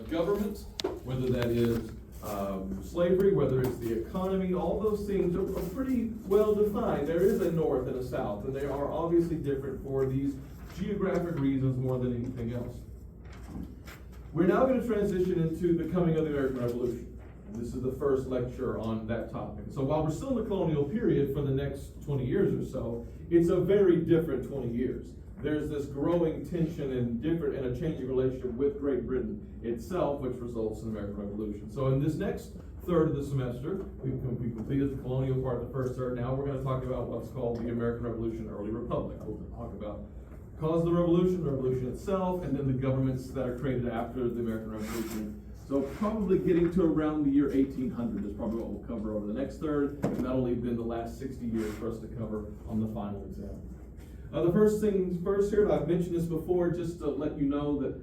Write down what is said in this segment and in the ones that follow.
government, whether that is slavery, whether it's the economy, all those things are pretty well defined. There is a north and a south, and they are obviously different for these geographic reasons more than anything else. We're now going to transition into the coming of the American Revolution. And this is the first lecture on that topic. So while we're still in the colonial period for the next 20 years or so, it's a very different 20 years. There's this growing tension and a changing relationship with Great Britain itself, which results in the American Revolution. So in this next third of the semester, we completed the colonial part of the first third. Now we're going to talk about what's called the American Revolution, Early Republic. We'll talk about the cause of the revolution itself, and then the governments that are created after the American Revolution. So probably getting to around the year 1800 is probably what we'll cover over the next third, and that'll leave then the last 60 years for us to cover on the final exam. The first things first here, I've mentioned this before, just to let you know that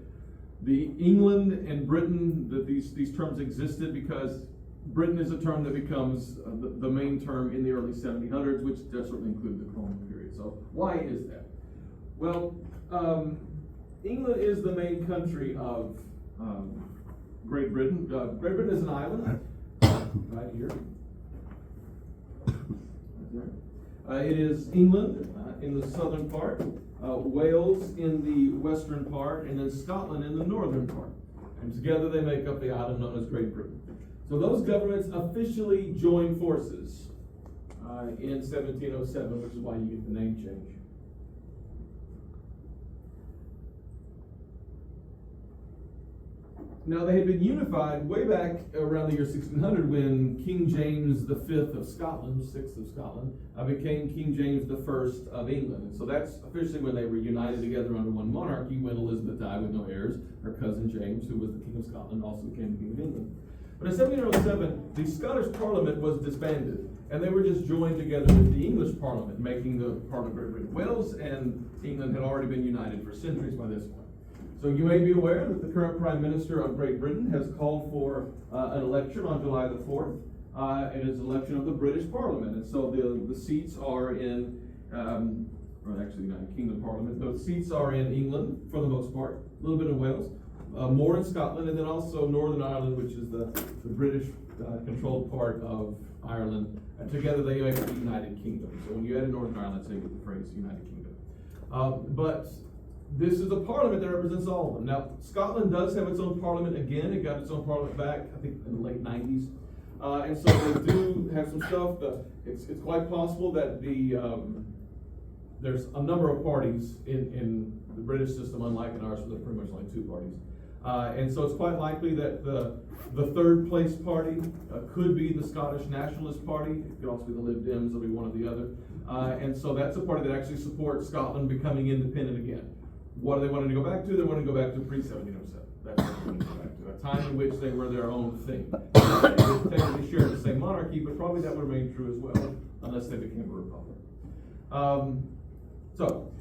the England and Britain, that these terms existed because Britain is a term that becomes the main term in the early 1700s, which does certainly include the colonial period. So why is that? Well, England is the main country of Great Britain. Great Britain is an island, right here. It is England in the southern part, Wales in the western part, and then Scotland in the northern part. And together they make up the island known as Great Britain. So those governments officially joined forces in 1707, which is why you get the name change. Now, they had been unified way back around the year 1600 when King James V of Scotland, sixth of Scotland, became King James I of England. And so that's officially when they were united together under one monarchy when Elizabeth died with no heirs. Her cousin James, who was the King of Scotland, also became the King of England. But in 1707, the Scottish Parliament was disbanded, and they were just joined together with the English Parliament, making the Parliament of Great Britain. Wales and England had already been united for centuries by this point. So you may be aware that the current Prime Minister of Great Britain has called for an election on July the 4th. It is an election of the British Parliament. And so the seats are in, or actually the United Kingdom Parliament. Those seats are in England for the most part, a little bit in Wales, more in Scotland, and then also Northern Ireland, which is the British controlled part of Ireland. And together they make the United Kingdom. So when you add in Northern Ireland, so you get the phrase United Kingdom. But this is a parliament that represents all of them. Now, Scotland does have its own parliament again. It got its own parliament back, I think, in the late 90s. And so they do have some stuff. It's quite possible that there's a number of parties in the British system, unlike in ours, where there are pretty much only two parties. And so it's quite likely that the third place party could be the Scottish Nationalist Party. It could also be the Lib Dems. It'll be one or the other. And so that's a party that actually supports Scotland becoming independent again. What do they want to go back to? They want to go back to pre-1707. That's what they want to go back to. A time in which they were their own thing. They technically shared the same monarchy, but probably that would remain true as well, unless they became a republic. So,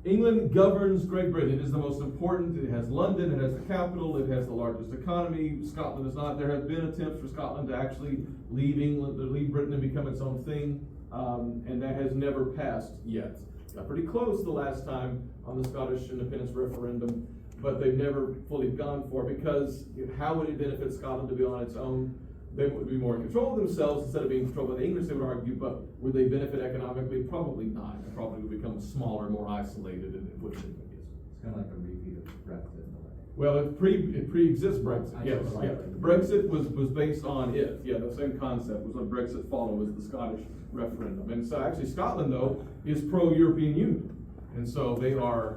England governs Great Britain. It is the most important. It has London, it has the capital, it has the largest economy. Scotland is not. There have been attempts for Scotland to actually leave England, to leave Britain and become its own thing, and that has never passed yet. Got pretty close the last time on the Scottish independence referendum, but they've never fully gone for it because how would it benefit Scotland to be on its own? They would be more in control of themselves instead of being controlled by the English, they would argue, but would they benefit economically? Probably not. They probably would become smaller, more isolated, and it wouldn't be. It's kind of like a repeat of Brexit in a way. Well, it pre-exists Brexit, yes. Right. Yeah. Brexit was based on it. Yeah, the same concept was what Brexit followed, was the Scottish referendum. And so actually Scotland, though, is pro-European Union. And so they are,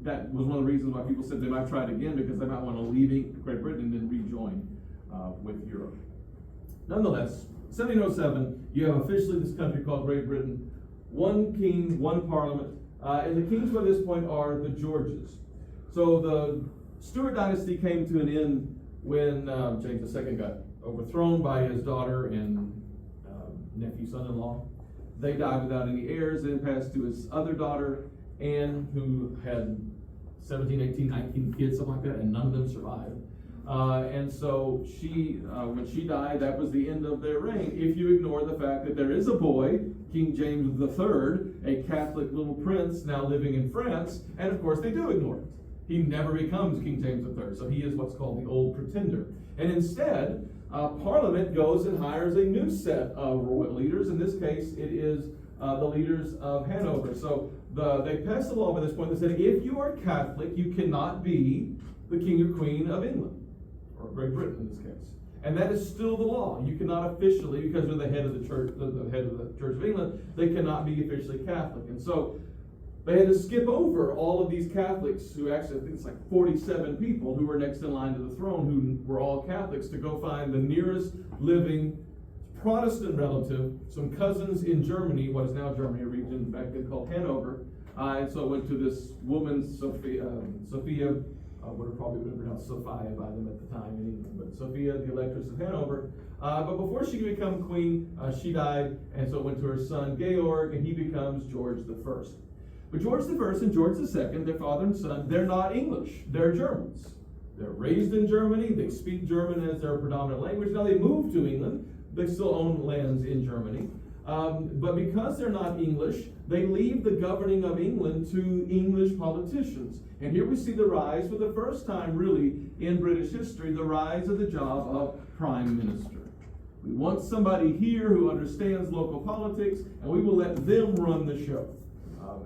that was one of the reasons why people said they might try it again, because they might want to leave Great Britain and then rejoin with Europe. Nonetheless, 1707, you have officially this country called Great Britain, one king, one parliament, and the kings by this point are the Georges. So the Stuart dynasty came to an end when James II got overthrown by his daughter and nephew, son-in-law. They died without any heirs, then passed to his other daughter, Anne, who had 17, 18, 19 kids, something like that, and none of them survived. And so she, when she died, that was the end of their reign, if you ignore the fact that there is a boy, King James III, a Catholic little prince now living in France, and of course they do ignore it. He never becomes King James III, so he is what's called the Old Pretender. And instead, Parliament goes and hires a new set of royal leaders. In this case, it is the leaders of Hanover. So they passed a law by this point that said, if you are Catholic, you cannot be the King or Queen of England, or Great Britain in this case. And that is still the law. You cannot officially, because they're the head of the church, the head of the Church of England, they cannot be officially Catholic. And so they had to skip over all of these Catholics who actually, I think it's like 47 people who were next in line to the throne who were all Catholics, to go find the nearest living Protestant relative, some cousins in Germany, what is now Germany, a region back then called Hanover. And so I went to this woman, Sophia, would have probably been pronounced Sophia by them at the time in England, but Sophia, the Electress of Hanover. But before she could become queen, she died, and so it went to her son Georg, and he becomes George I. But George I and George II, their father and son, they're not English, they're Germans. They're raised in Germany, they speak German as their predominant language. Now they moved to England, they still own lands in Germany. But because they're not English, they leave the governing of England to English politicians. And here we see the rise, for the first time really in British history, the rise of the job of Prime Minister. We want somebody here who understands local politics, and we will let them run the show.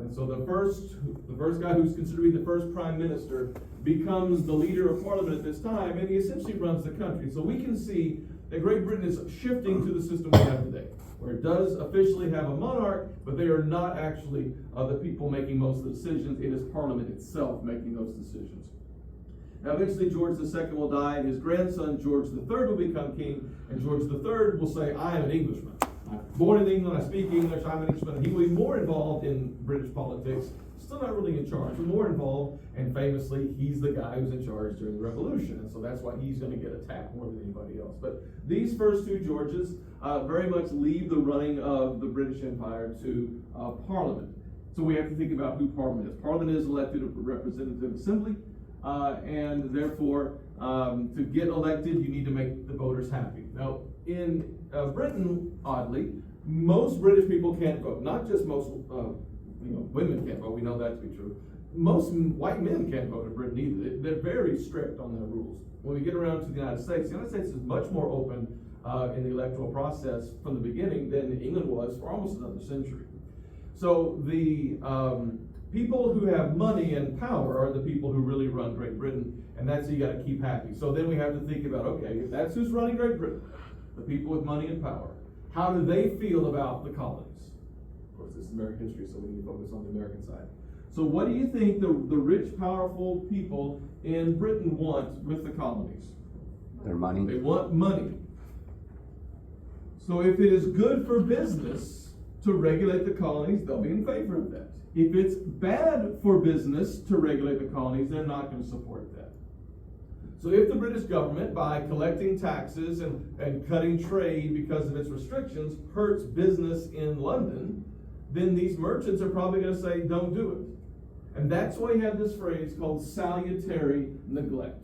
And so the first guy who's considered to be the first Prime Minister becomes the leader of Parliament at this time, and he essentially runs the country. So we can see that Great Britain is shifting to the system we have today, where it does officially have a monarch, but they are not actually the people making most of the decisions. It is Parliament itself making those decisions. Now eventually George II will die, and his grandson George III will become king, and George III will say, I am an Englishman. I'm born in England, I speak English, I'm an Englishman. He will be more involved in British politics, still not really in charge, but more involved, and famously, he's the guy who's in charge during the Revolution, and so that's why he's going to get attacked more than anybody else. But these first two Georges very much leave the running of the British Empire to Parliament. So we have to think about who Parliament is. Parliament is elected a representative assembly, and therefore, to get elected, you need to make the voters happy. Now, in Britain, oddly, most British people can't vote. Not just most women can't vote. We know that to be true. Most white men can't vote in Britain either. They're very strict on their rules. When we get around to the United States is much more open in the electoral process from the beginning than England was for almost another century. So the people who have money and power are the people who really run Great Britain, and that's who you got to keep happy. So then we have to think about, okay, if that's who's running Great Britain, the people with money and power, how do they feel about the colonies? Of course, this is American history, so we need to focus on the American side. So what do you think the rich, powerful people in Britain want with the colonies? Their money. They want money. So if it is good for business to regulate the colonies, they'll be in favor of that. If it's bad for business to regulate the colonies, they're not going to support that. So if the British government, by collecting taxes and cutting trade because of its restrictions, hurts business in London, then these merchants are probably going to say, don't do it. And that's why you have this phrase called salutary neglect.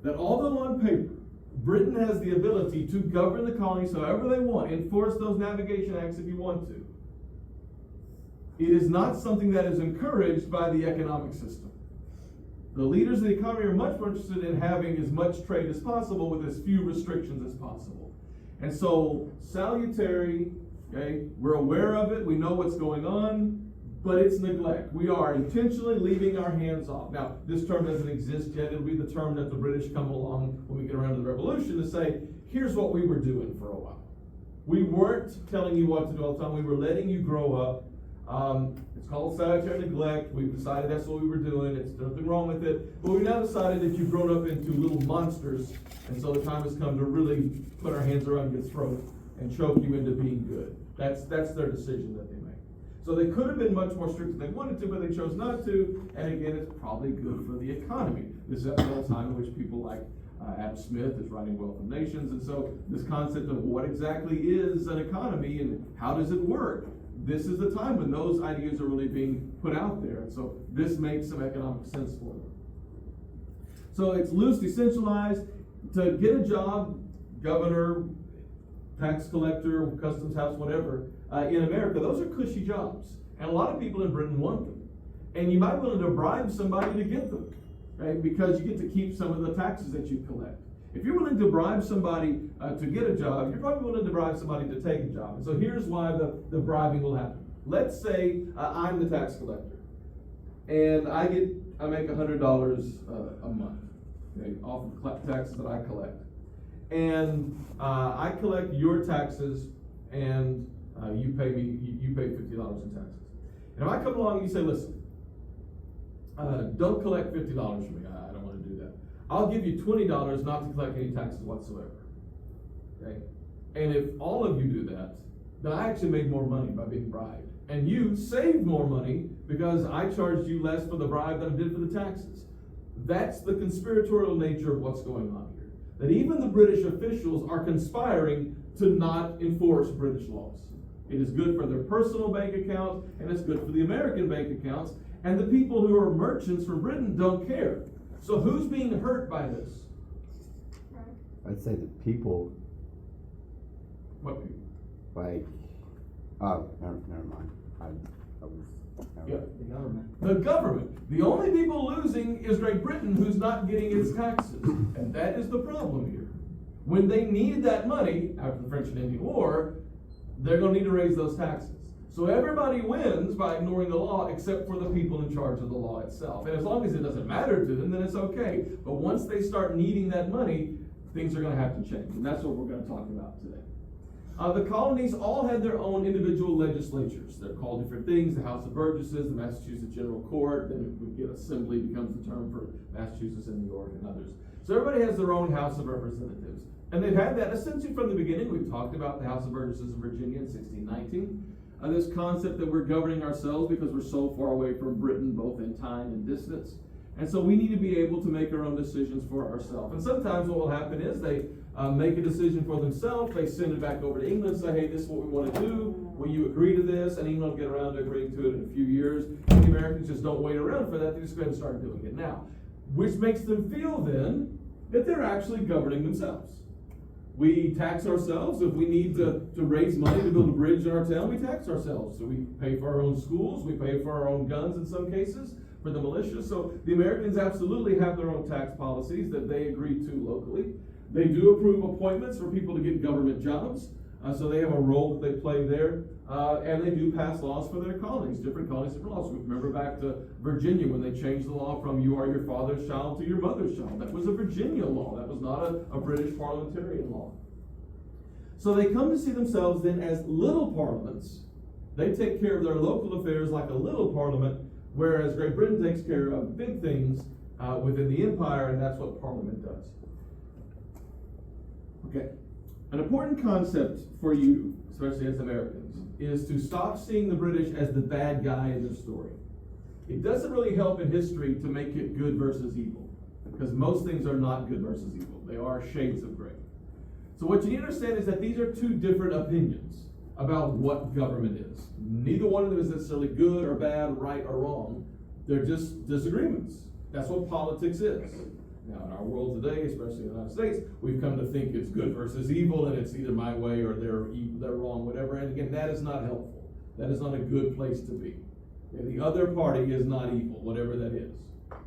That although on paper, Britain has the ability to govern the colonies however they want, enforce those navigation acts if you want to, it is not something that is encouraged by the economic system. The leaders of the economy are much more interested in having as much trade as possible with as few restrictions as possible. And so, salutary, okay, we're aware of it, we know what's going on, but it's neglect. We are intentionally leaving our hands off. Now, this term doesn't exist yet. It'll be the term that the British come along when we get around to the Revolution to say, here's what we were doing for a while. We weren't telling you what to do all the time. We were letting you grow up. It's called salutary neglect. We've decided that's what we were doing. It's nothing wrong with it. But we've now decided that you've grown up into little monsters, and so the time has come to really put our hands around your throat and choke you into being good. That's their decision that they make. So they could have been much more strict if they wanted to, but they chose not to. And again, it's probably good for the economy. This is at the time in which people like Adam Smith is writing Wealth of Nations. And so this concept of what exactly is an economy and how does it work? This is the time when those ideas are really being put out there. And so this makes some economic sense for them. So it's loosely centralized. To get a job, governor, tax collector, customs house, whatever, in America, those are cushy jobs. And a lot of people in Britain want them. And you might be willing to bribe somebody to get them. right? Because you get to keep some of the taxes that you collect. If you're willing to bribe somebody to get a job, you're probably willing to bribe somebody to take a job. And so here's why the bribing will happen. Let's say I'm the tax collector, and I make $100 a month, okay, off of taxes that I collect. And I collect your taxes, and you pay $50 in taxes. And if I come along and you say, listen, don't collect $50 from me, I don't want to do that. I'll give you $20 not to collect any taxes whatsoever. Okay? And if all of you do that, then I actually made more money by being bribed. And you saved more money because I charged you less for the bribe than I did for the taxes. That's the conspiratorial nature of what's going on here. That even the British officials are conspiring to not enforce British laws. It is good for their personal bank account, and it's good for the American bank accounts. And the people who are merchants from Britain don't care. So who's being hurt by this? I'd say the people, What people? like, never mind. Yeah. The government. The government. The only people losing is Great Britain, who's not getting its taxes. And that is the problem here. When they need that money, after the French and Indian War, they're going to need to raise those taxes. So everybody wins by ignoring the law except for the people in charge of the law itself. And as long as it doesn't matter to them, then it's okay. But once they start needing that money, things are going to have to change. And that's what we're going to talk about today. The colonies all had their own individual legislatures. They're called different things: the House of Burgesses, the Massachusetts General Court, then we get Assembly becomes the term for Massachusetts and New York and others. So everybody has their own House of Representatives. And they've had that essentially from the beginning. We've talked about the House of Burgesses in Virginia in 1619. This concept that we're governing ourselves because we're so far away from Britain, both in time and distance. And so we need to be able to make our own decisions for ourselves. And sometimes what will happen is they make a decision for themselves, they send it back over to England, say, hey, this is what we want to do, will you agree to this? And England will get around to agreeing to it in a few years. And the Americans just don't wait around for that, they just go ahead and start doing it now. Which makes them feel then that they're actually governing themselves. We tax ourselves. If we need to raise money to build a bridge in our town, we tax ourselves. So we pay for our own schools, we pay for our own guns in some cases, for the militia. So the Americans absolutely have their own tax policies that they agree to locally. They do approve appointments for people to get government jobs. So they have a role that they play there. And they do pass laws for their colonies, different laws. Remember back to Virginia when they changed the law from you are your father's child to your mother's child. That was a Virginia law. That was not a British parliamentarian law. So they come to see themselves then as little parliaments. They take care of their local affairs like a little parliament, whereas Great Britain takes care of big things within the empire, and that's what Parliament does. Okay. An important concept for you, especially as Americans, is to stop seeing the British as the bad guy in the story. It doesn't really help in history to make it good versus evil, because most things are not good versus evil. They are shades of gray. So what you need to understand is that these are two different opinions about what government is. Neither one of them is necessarily good or bad, right or wrong. They're just disagreements. That's what politics is. Now, in our world today, especially in the United States, we've come to think it's good versus evil, and it's either my way or they're wrong, whatever. And again, that is not helpful. That is not a good place to be. And the other party is not evil, whatever that is.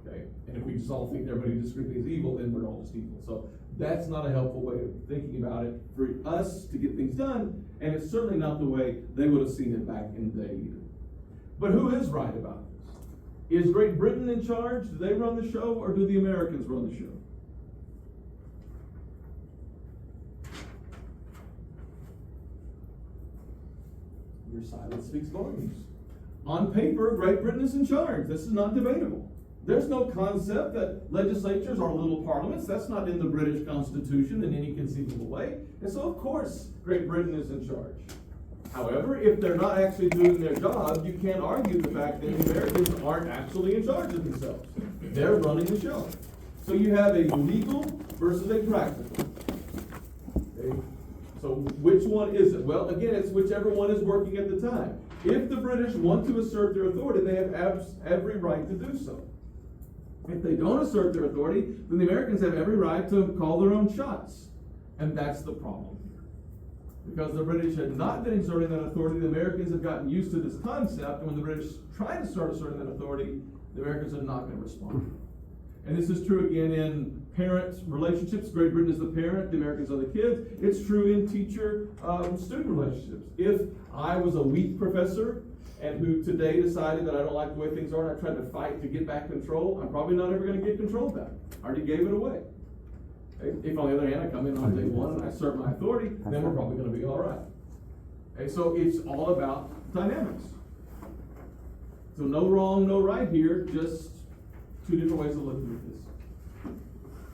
Okay? And if we just all think everybody disagrees is evil, then we're all just evil. So that's not a helpful way of thinking about it for us to get things done, and it's certainly not the way they would have seen it back in the day either. But who is right about this? Is Great Britain in charge? Do they run the show, or do the Americans run the show? Your silence speaks volumes. On paper, Great Britain is in charge. This is not debatable. There's no concept that legislatures are little parliaments. That's not in the British Constitution in any conceivable way. And so, of course, Great Britain is in charge. However, if they're not actually doing their job, you can't argue the fact that the Americans aren't actually in charge of themselves. They're running the show. So you have a legal versus a practical. Okay? So which one is it? Well, again, it's whichever one is working at the time. If the British want to assert their authority, they have every right to do so. If they don't assert their authority, then the Americans have every right to call their own shots. And that's the problem here. Because the British had not been exerting that authority, the Americans have gotten used to this concept, and when the British try to start asserting that authority, the Americans are not going to respond. And this is true again in parent relationships. Great Britain is the parent, the Americans are the kids. It's true in teacher-student relationships. If I was a weak professor and who today decided that I don't like the way things are and I tried to fight to get back control, I'm probably not ever going to get control back. I already gave it away. If on the other hand I come in on day one and I assert my authority, then we're probably going to be all right. Okay, so it's all about dynamics. So no wrong, no right here, just two different ways of looking at this.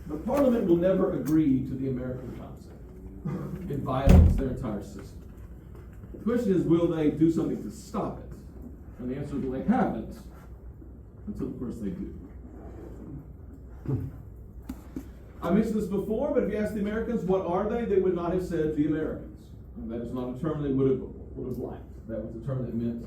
The Parliament will never agree to the American concept. It violates their entire system. The question is, will they do something to stop it? And the answer is, well, they haven't, until of course they do. I mentioned this before, but if you ask the Americans, what are they? They would not have said the Americans. That is not a term they would have liked. That was a term that meant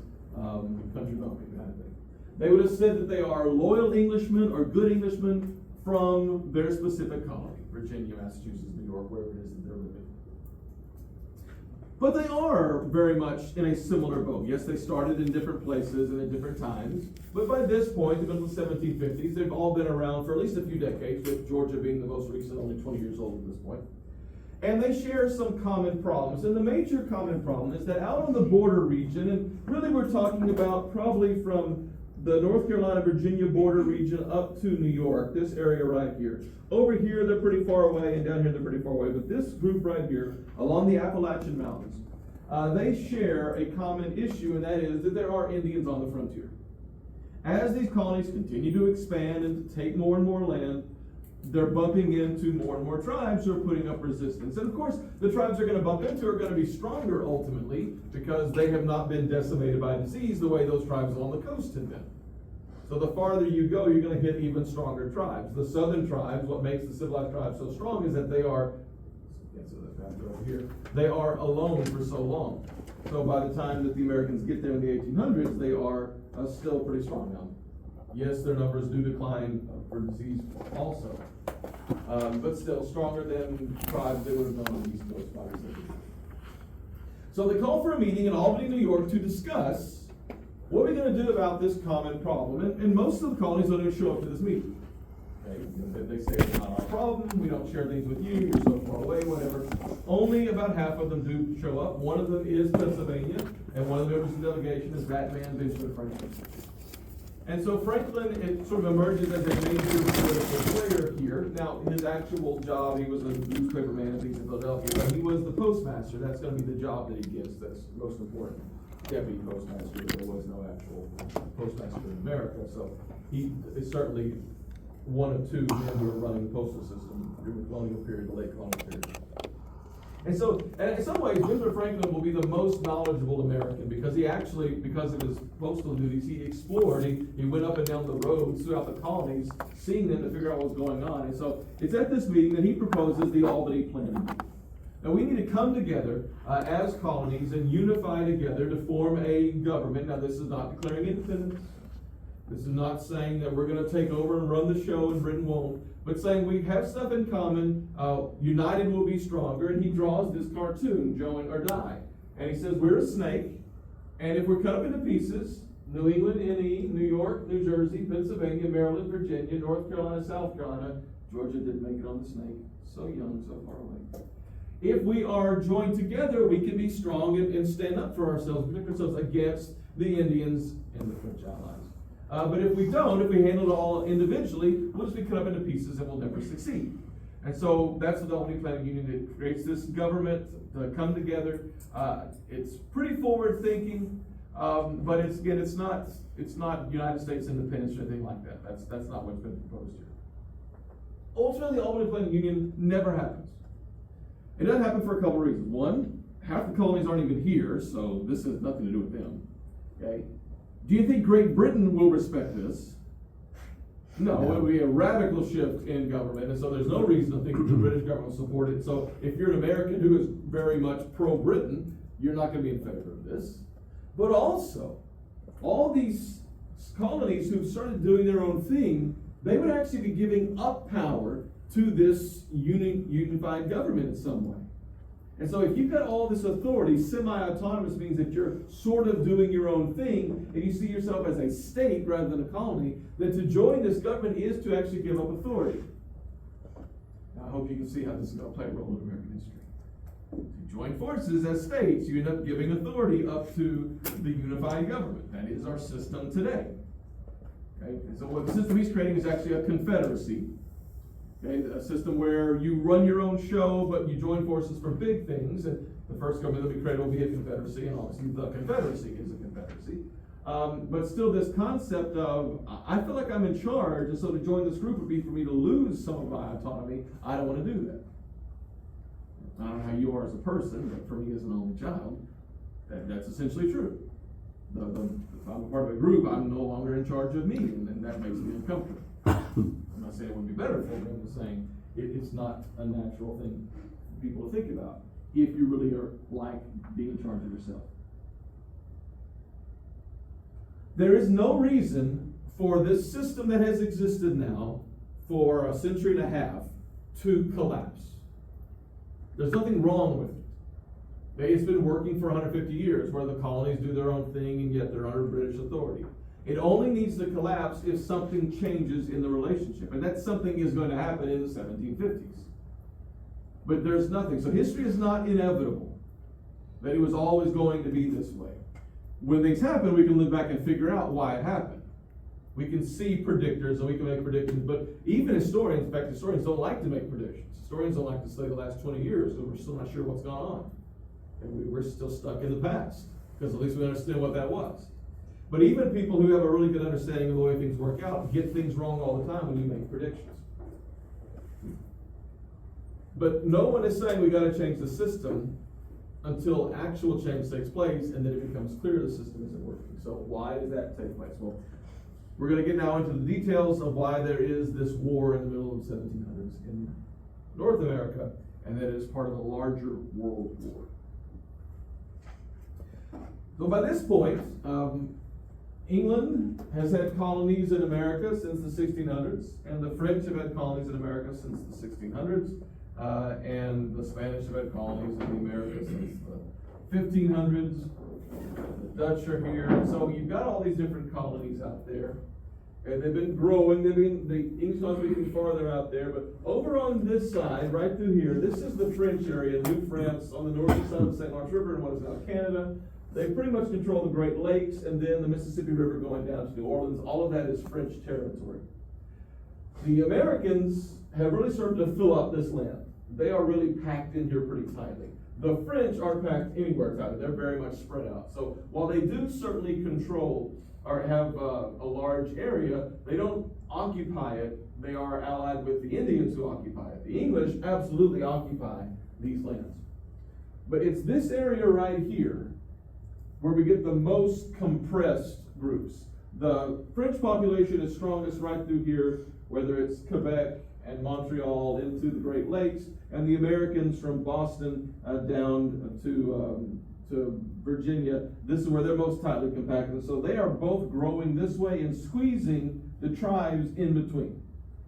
country bumping kind of thing. They would have said that they are loyal Englishmen or good Englishmen from their specific colony, Virginia, Massachusetts, New York, wherever it is that they're living. But they are very much in a similar boat. Yes, they started in different places and at different times, but by this point, the middle of the 1750s, they've all been around for at least a few decades, with Georgia being the most recent, only 20 years old at this point. And they share some common problems. And the major common problem is that out on the border region, and really we're talking about probably from the North Carolina-Virginia border region up to New York, this area right here. Over here, they're pretty far away, and down here, they're pretty far away. But this group right here, along the Appalachian Mountains, they share a common issue, and that is that there are Indians on the frontier. As these colonies continue to expand and to take more and more land, they're bumping into more and more tribes who are putting up resistance. And of course, the tribes they're going to bump into are going to be stronger ultimately because they have not been decimated by disease the way those tribes along the coast have been. So the farther you go, you're going to hit even stronger tribes. The southern tribes, what makes the civilized tribes so strong is that they are, over here, they are alone for so long. So by the time that the Americans get there in the 1800s, they are still pretty strong now. Yes, their numbers do decline for disease also, but still stronger than tribes they would have known on the East Coast, obviously. So they call for a meeting in Albany, New York to discuss what are we going to do about this common problem. And most of the colonies don't even show up to this meeting. Okay? They say it's not our problem, we don't share things with you, you're so far away, whatever. Only about half of them do show up. One of them is Pennsylvania, and one of the members of the delegation is that man, Benjamin Franklin. And so Franklin, it sort of emerges as a major political player here. Now, his actual job, he was a newspaper man and things in Philadelphia, but he was the postmaster. That's going to be the job that he gets that's most important. Deputy postmaster, there was no actual postmaster in America, so he is certainly one of two men who are running the postal system during the colonial period, the late colonial period. And so, in some ways, Benjamin Franklin will be the most knowledgeable American because he actually, because of his postal duties, he explored. He went up and down the roads throughout the colonies, seeing them to figure out what was going on. And so, it's at this meeting that he proposes the Albany Plan. Now, we need to come together as colonies and unify together to form a government. Now, this is not declaring independence. This is not saying that we're going to take over and run the show and Britain won't, but saying we have stuff in common, united we'll be stronger, and he draws this cartoon, Join or Die. And he says, we're a snake, and if we're cut up into pieces, New England, NE, New York, New Jersey, Pennsylvania, Maryland, Virginia, North Carolina, South Carolina, Georgia didn't make it on the snake, so young, so far away. If we are joined together, we can be strong and stand up for ourselves, protect ourselves against the Indians and the French allies. But if we don't, if we handle it all individually, we'll just be cut up into pieces and we'll never succeed. And so that's what the Albany Plan of Union did. It creates this government to come together. It's pretty forward thinking, but it's not United States independence or anything like that. That's not what's been proposed here. Ultimately, the Albany Plan of Union never happens. It doesn't happen for a couple of reasons. One, half the colonies aren't even here, so this has nothing to do with them. Okay? Do you think Great Britain will respect this? No, it would be a radical shift in government, and so there's no reason to think that the British government will support it. So if you're an American who is very much pro-Britain, you're not going to be in favor of this. But also, all these colonies who've started doing their own thing, they would actually be giving up power to this unified government in some way. And so if you've got all this authority, semi-autonomous means that you're sort of doing your own thing, and you see yourself as a state rather than a colony, then to join this government is to actually give up authority. Now, I hope you can see how this is going to play a role in American history. To join forces as states, you end up giving authority up to the unified government. That is our system today. Okay? And so what the system he's creating is actually a confederacy. Okay? A system where you run your own show, but you join forces for big things. And the first government that we created will be a confederacy, and obviously the confederacy is a confederacy. But still this concept of, I feel like I'm in charge, and so to join this group would be for me to lose some of my autonomy. I don't want to do that. I don't know how you are as a person, but for me as an only child, that's essentially true. If I'm a part of a group, I'm no longer in charge of me, and that makes me uncomfortable. I'm not saying it would be better for me, I'm just saying it's not a natural thing for people to think about if you really are like being in charge of yourself. There is no reason for this system that has existed now for a century and a half to collapse. There's nothing wrong with it. It's been working for 150 years where the colonies do their own thing and yet they're under British authority. It only needs to collapse if something changes in the relationship. And that something is going to happen in the 1750s. But there's nothing. So history is not inevitable. That it was always going to be this way. When things happen, we can look back and figure out why it happened. We can see predictors and we can make predictions, but even historians, in fact, historians don't like to make predictions. Historians don't like to study the last 20 years because we're still not sure what's gone on. And we're still stuck in the past because at least we understand what that was. But even people who have a really good understanding of the way things work out get things wrong all the time when you make predictions. But no one is saying we got to change the system until actual change takes place and then it becomes clear the system isn't working. So why does that take place? Well, we're going to get now into the details of why there is this war in the middle of the 1700s in North America, and that is part of a larger world war. So by this point, England has had colonies in America since the 1600s, and the French have had colonies in America since the 1600s, and the Spanish have had colonies in the Americas since the 1500s. The Dutch are here, so you've got all these different colonies out there, and they've been growing. The English colonies are getting farther out there, but over on this side, right through here, this is the French area, New France, on the northern side of the St. Lawrence River and what is now Canada. They pretty much control the Great Lakes, and then the Mississippi River going down to New Orleans. All of that is French territory. The Americans have really started to fill up this land. They are really packed in here pretty tightly. The French aren't packed anywhere tightly. They're very much spread out. So while they do certainly control or have a large area, they don't occupy it. They are allied with the Indians who occupy it. The English absolutely occupy these lands. But it's this area right here where we get the most compressed groups. The French population is strongest right through here, whether it's Quebec and Montreal into the Great Lakes, and the Americans from Boston down to Virginia. This is where they're most tightly compacted. So they are both growing this way and squeezing the tribes in between.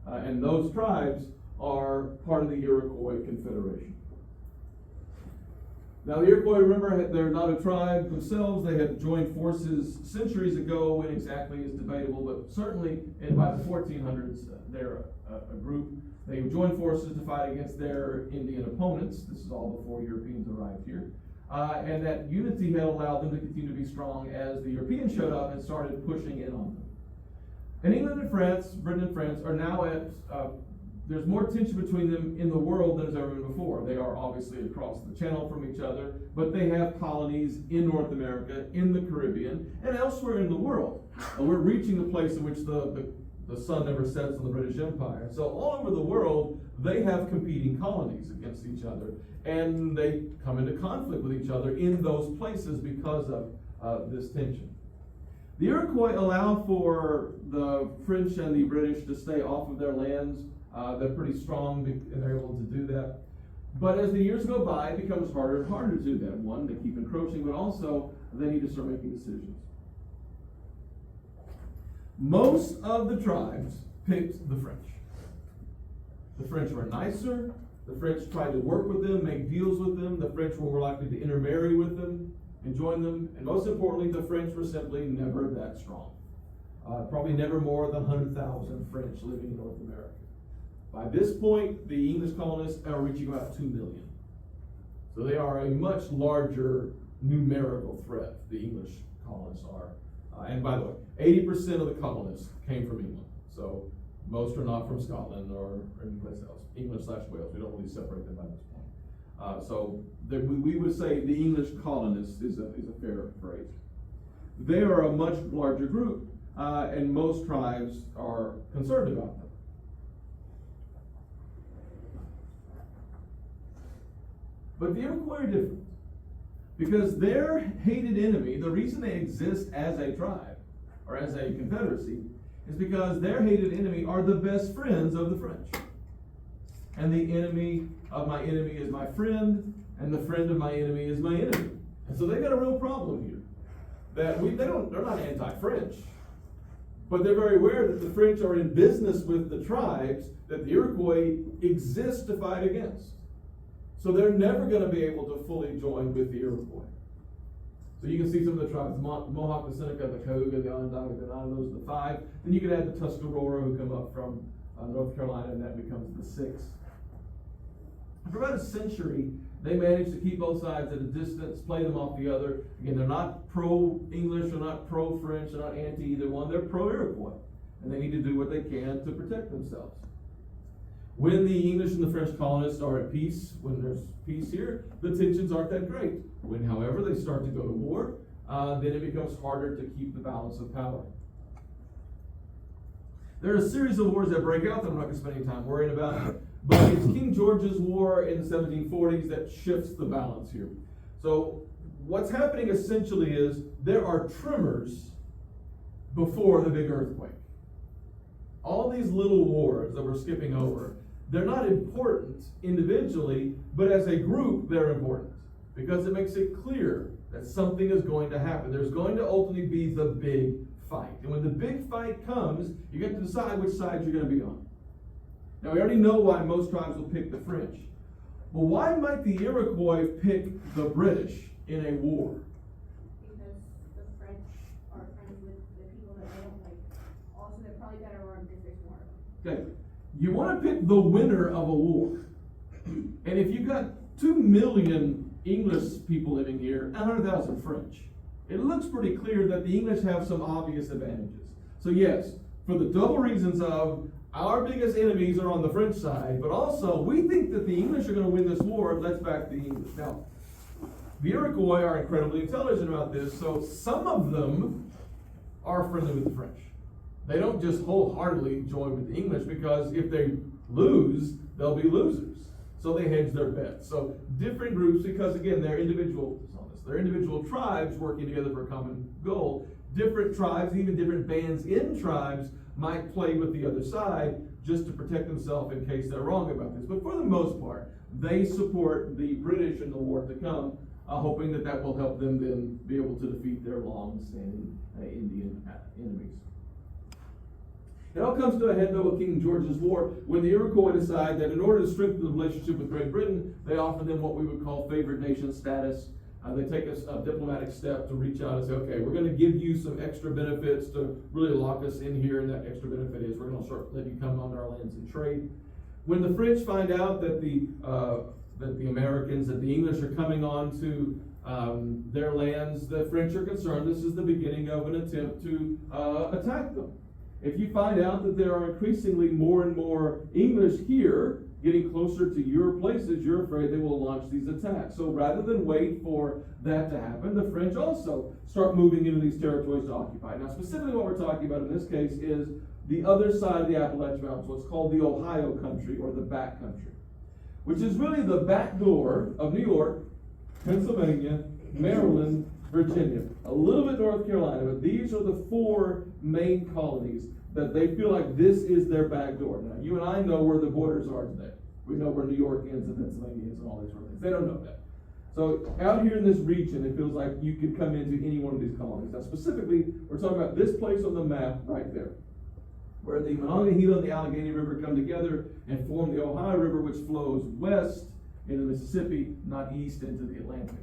And those tribes are part of the Iroquois Confederation. Now the Iroquois, remember, they're not a tribe themselves. They had joined forces centuries ago. When exactly is debatable, but certainly by the 1400s, they're a group. They joined forces to fight against their Indian opponents. This is all before Europeans arrived here. And that unity had allowed them to continue to be strong as the Europeans showed up and started pushing in on them. And England and France, Britain and France, are now at there's more tension between them in the world than has ever been before. They are obviously across the channel from each other, but they have colonies in North America, in the Caribbean, and elsewhere in the world. And we're reaching the place in which the sun never sets on the British Empire. So all over the world, they have competing colonies against each other, and they come into conflict with each other in those places because of this tension. The Iroquois allow for the French and the British to stay off of their lands. They're pretty strong and they're able to do that. But as the years go by, it becomes harder and harder to do that. One, they keep encroaching, but also they need to start making decisions. Most of the tribes picked the French. The French were nicer, The French tried to work with them, make deals with them. The French were more likely to intermarry with them and join them. And most importantly, the French were simply never that strong. Probably never more than 100,000 French living in North America. By this point, the English colonists are reaching about 2 million. So they are a much larger numerical threat, the English colonists are. And by the way, 80% of the colonists came from England. So most are not from Scotland or anyplace else. England/Wales, we don't really separate them by this point. We would say the English colonists is a fair phrase. They are a much larger group, and most tribes are concerned about them. But the Iroquois are different, because their hated enemy, the reason they exist as a tribe, or as a confederacy, is because their hated enemy are the best friends of the French. And the enemy of my enemy is my friend, and the friend of my enemy is my enemy. And so they got a real problem here. They're not anti-French, but they're very aware that the French are in business with the tribes that the Iroquois exist to fight against. So they're never going to be able to fully join with the Iroquois. So you can see some of the tribes, the Mohawk, the Seneca, the Cayuga, the Onondaga, the Ottawa, those are the 5. Then you can add the Tuscarora who come up from North Carolina, and that becomes the 6. For about a century, they managed to keep both sides at a distance, play them off the other. Again, they're not pro-English, they're not pro-French, they're not anti either one, they're pro-Iroquois. And they need to do what they can to protect themselves. When the English and the French colonists are at peace, when there's peace here, the tensions aren't that great. When, however, they start to go to war, then it becomes harder to keep the balance of power. There are a series of wars that break out that I'm not going to spend any time worrying about, but it's King George's War in the 1740s that shifts the balance here. So what's happening essentially is there are tremors before the big earthquake. All these little wars that we're skipping over, they're not important individually, but as a group, they're important because it makes it clear that something is going to happen. There's going to ultimately be the big fight. And when the big fight comes, you get to decide which side you're going to be on. Now, we already know why most tribes will pick the French. But why might the Iroquois pick the British in a war? Because the French are friends with the people that they don't like. Also, they're probably better armed if there's more of them. Okay, you want to pick the winner of a war. And if you've got 2 million English people living here, 100,000 French, it looks pretty clear that the English have some obvious advantages. So yes, for the double reasons of our biggest enemies are on the French side, but also we think that the English are going to win this war, let's back the English. Now, the Iroquois are incredibly intelligent about this, so some of them are friendly with the French. They don't just wholeheartedly join with the English because if they lose, they'll be losers. So they hedge their bets. So different groups, because again, they're individual tribes working together for a common goal. Different tribes, even different bands in tribes, might play with the other side just to protect themselves in case they're wrong about this. But for the most part, they support the British in the war to come, hoping that that will help them then be able to defeat their long-standing Indian enemies. It all comes to a head, though, with King George's War, when the Iroquois decide that in order to strengthen the relationship with Great Britain, they offer them what we would call favored nation status. They take a diplomatic step to reach out and say, okay, we're going to give you some extra benefits to really lock us in here, and that extra benefit is we're going to start letting you come on our lands and trade. When the French find out that the Americans, that the English are coming on to their lands, the French are concerned this is the beginning of an attempt to attack them. If you find out that there are increasingly more and more English here, getting closer to your places, you're afraid they will launch these attacks. So rather than wait for that to happen, the French also start moving into these territories to occupy. Now, specifically what we're talking about in this case is the other side of the Appalachian Mountains, what's called the Ohio country or the back country, which is really the back door of New York, Pennsylvania, Maryland, Virginia, a little bit North Carolina, but these are the 4 main colonies that they feel like this is their back door. Now, you and I know where the borders are today. We know where New York ends and Pennsylvania ends and all these sort of things. They don't know that. So out here in this region, it feels like you could come into any one of these colonies. Now, specifically, we're talking about this place on the map right there. where the Monongahela and the Allegheny River come together and form the Ohio River, which flows west into the Mississippi, not east into the Atlantic.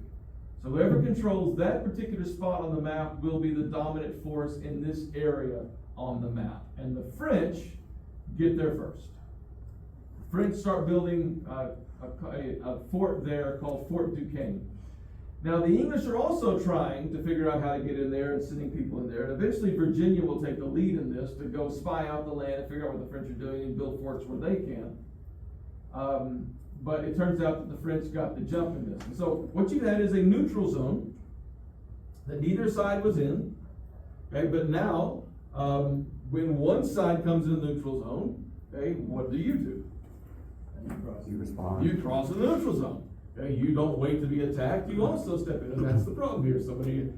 So whoever controls that particular spot on the map will be the dominant force in this area on the map. And the French get there first. The French start building a fort there called Fort Duquesne. Now the English are also trying to figure out how to get in there and sending people in there. And eventually Virginia will take the lead in this to go spy out the land and figure out what the French are doing and build forts where they can. But it turns out that the French got the jump in this. And so what you had is a neutral zone that neither side was in. Okay, but now, when one side comes in the neutral zone, okay, what do? You respond. You cross in the neutral zone. Okay, you don't wait to be attacked, you also step in, and that's the problem here.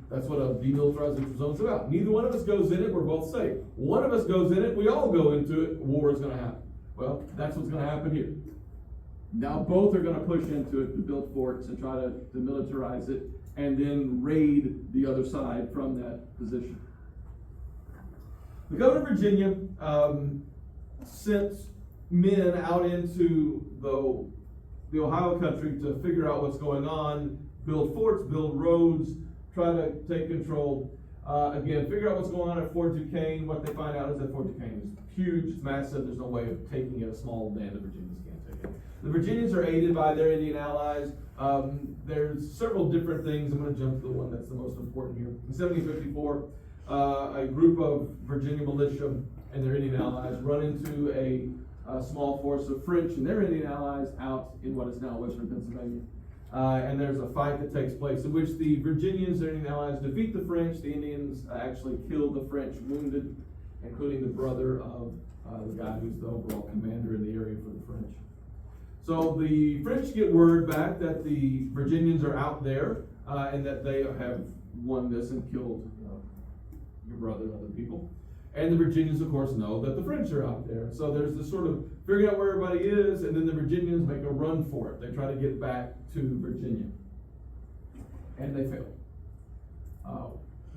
That's what a demilitarized neutral zone is about. Neither one of us goes in it, we're both safe. One of us goes in it, we all go into it, war is gonna happen. Well, that's what's gonna happen here. Now both are gonna push into it to build forts and try to demilitarize it, and then raid the other side from that position. The governor of Virginia sent men out into the Ohio country to figure out what's going on, build forts, build roads, try to take control. Again, figure out what's going on at Fort Duquesne. What they find out is that Fort Duquesne is huge, it's massive, there's no way of taking it. A small band of Virginians can't take it. The Virginians are aided by their Indian allies. There's several different things. I'm going to jump to the one that's the most important here. In 1754, a group of Virginia militia and their Indian allies run into a small force of French and their Indian allies out in what is now western Pennsylvania. And there's a fight that takes place in which the Virginians, their Indian allies, defeat the French. The Indians actually kill the French wounded, including the brother of the guy who's the overall commander in the area for the French. So the French get word back that the Virginians are out there and that they have won this and killed your brother and other people. And the Virginians, of course, know that the French are out there. So there's this sort of figuring out where everybody is, and then the Virginians make a run for it. They try to get back to Virginia. And they fail.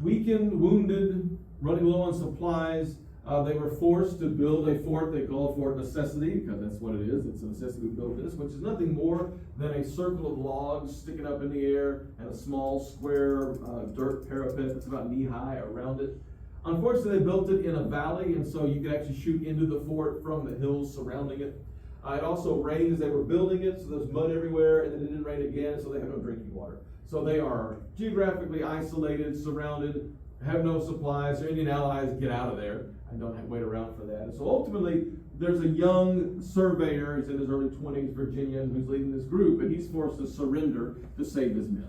Weakened, wounded, running low on supplies, they were forced to build a fort they call Fort Necessity, because that's what it is. It's a necessity to build this, which is nothing more than a circle of logs sticking up in the air and a small square dirt parapet that's about knee-high around it. Unfortunately, they built it in a valley, and so you could actually shoot into the fort from the hills surrounding it. It also rained as they were building it, so there's mud everywhere, and then it didn't rain again, so they have no drinking water. So they are geographically isolated, surrounded, have no supplies. Their Indian allies get out of there and don't have to wait around for that. And so ultimately, there's a young surveyor, he's in his early 20s, Virginian, who's leading this group, and he's forced to surrender to save his men.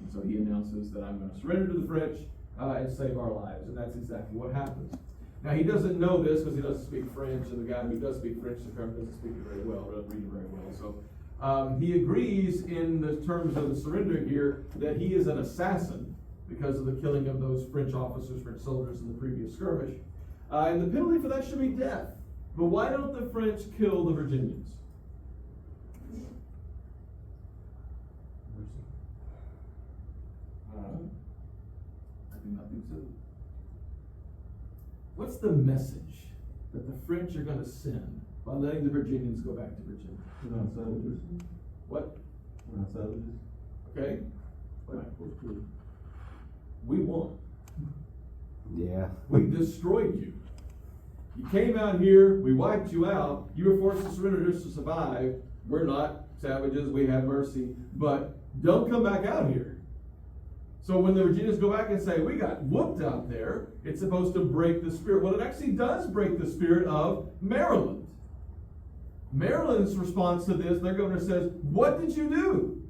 And so he announces that I'm going to surrender to the French and save our lives, and that's exactly what happens. Now, he doesn't know this because he doesn't speak French, and the guy who does speak French apparently doesn't speak it very well, doesn't read it very well. So he agrees in the terms of the surrender here that he is an assassin because of the killing of those French officers, French soldiers in the previous skirmish. And the penalty for that should be death. But why don't the French kill the Virginians? I do not think so. What's the message that the French are going to send by letting the Virginians go back to Virginia? We're not savages. What? We're not savages. Okay. We won. Yeah. We destroyed you. You came out here, we wiped you out, you were forced to surrender just to survive. We're not savages, we have mercy, but don't come back out here. So when the Virginians go back and say, we got whooped out there, it's supposed to break the spirit. Well, it actually does break the spirit of Maryland. Maryland's response to this, their governor says, what did you do?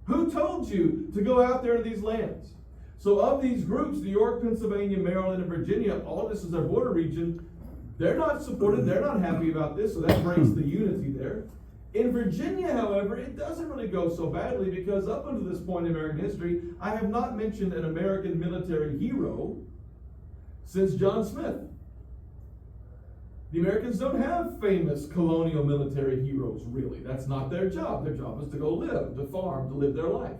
Who told you to go out there to these lands? So of these groups, New York, Pennsylvania, Maryland, and Virginia, all of this is their border region. They're not supported, they're not happy about this, so that breaks the unity there. In Virginia, however, it doesn't really go so badly because up until this point in American history, I have not mentioned an American military hero since John Smith. The Americans don't have famous colonial military heroes, really. That's not their job. Their job is to go live, to farm, to live their life.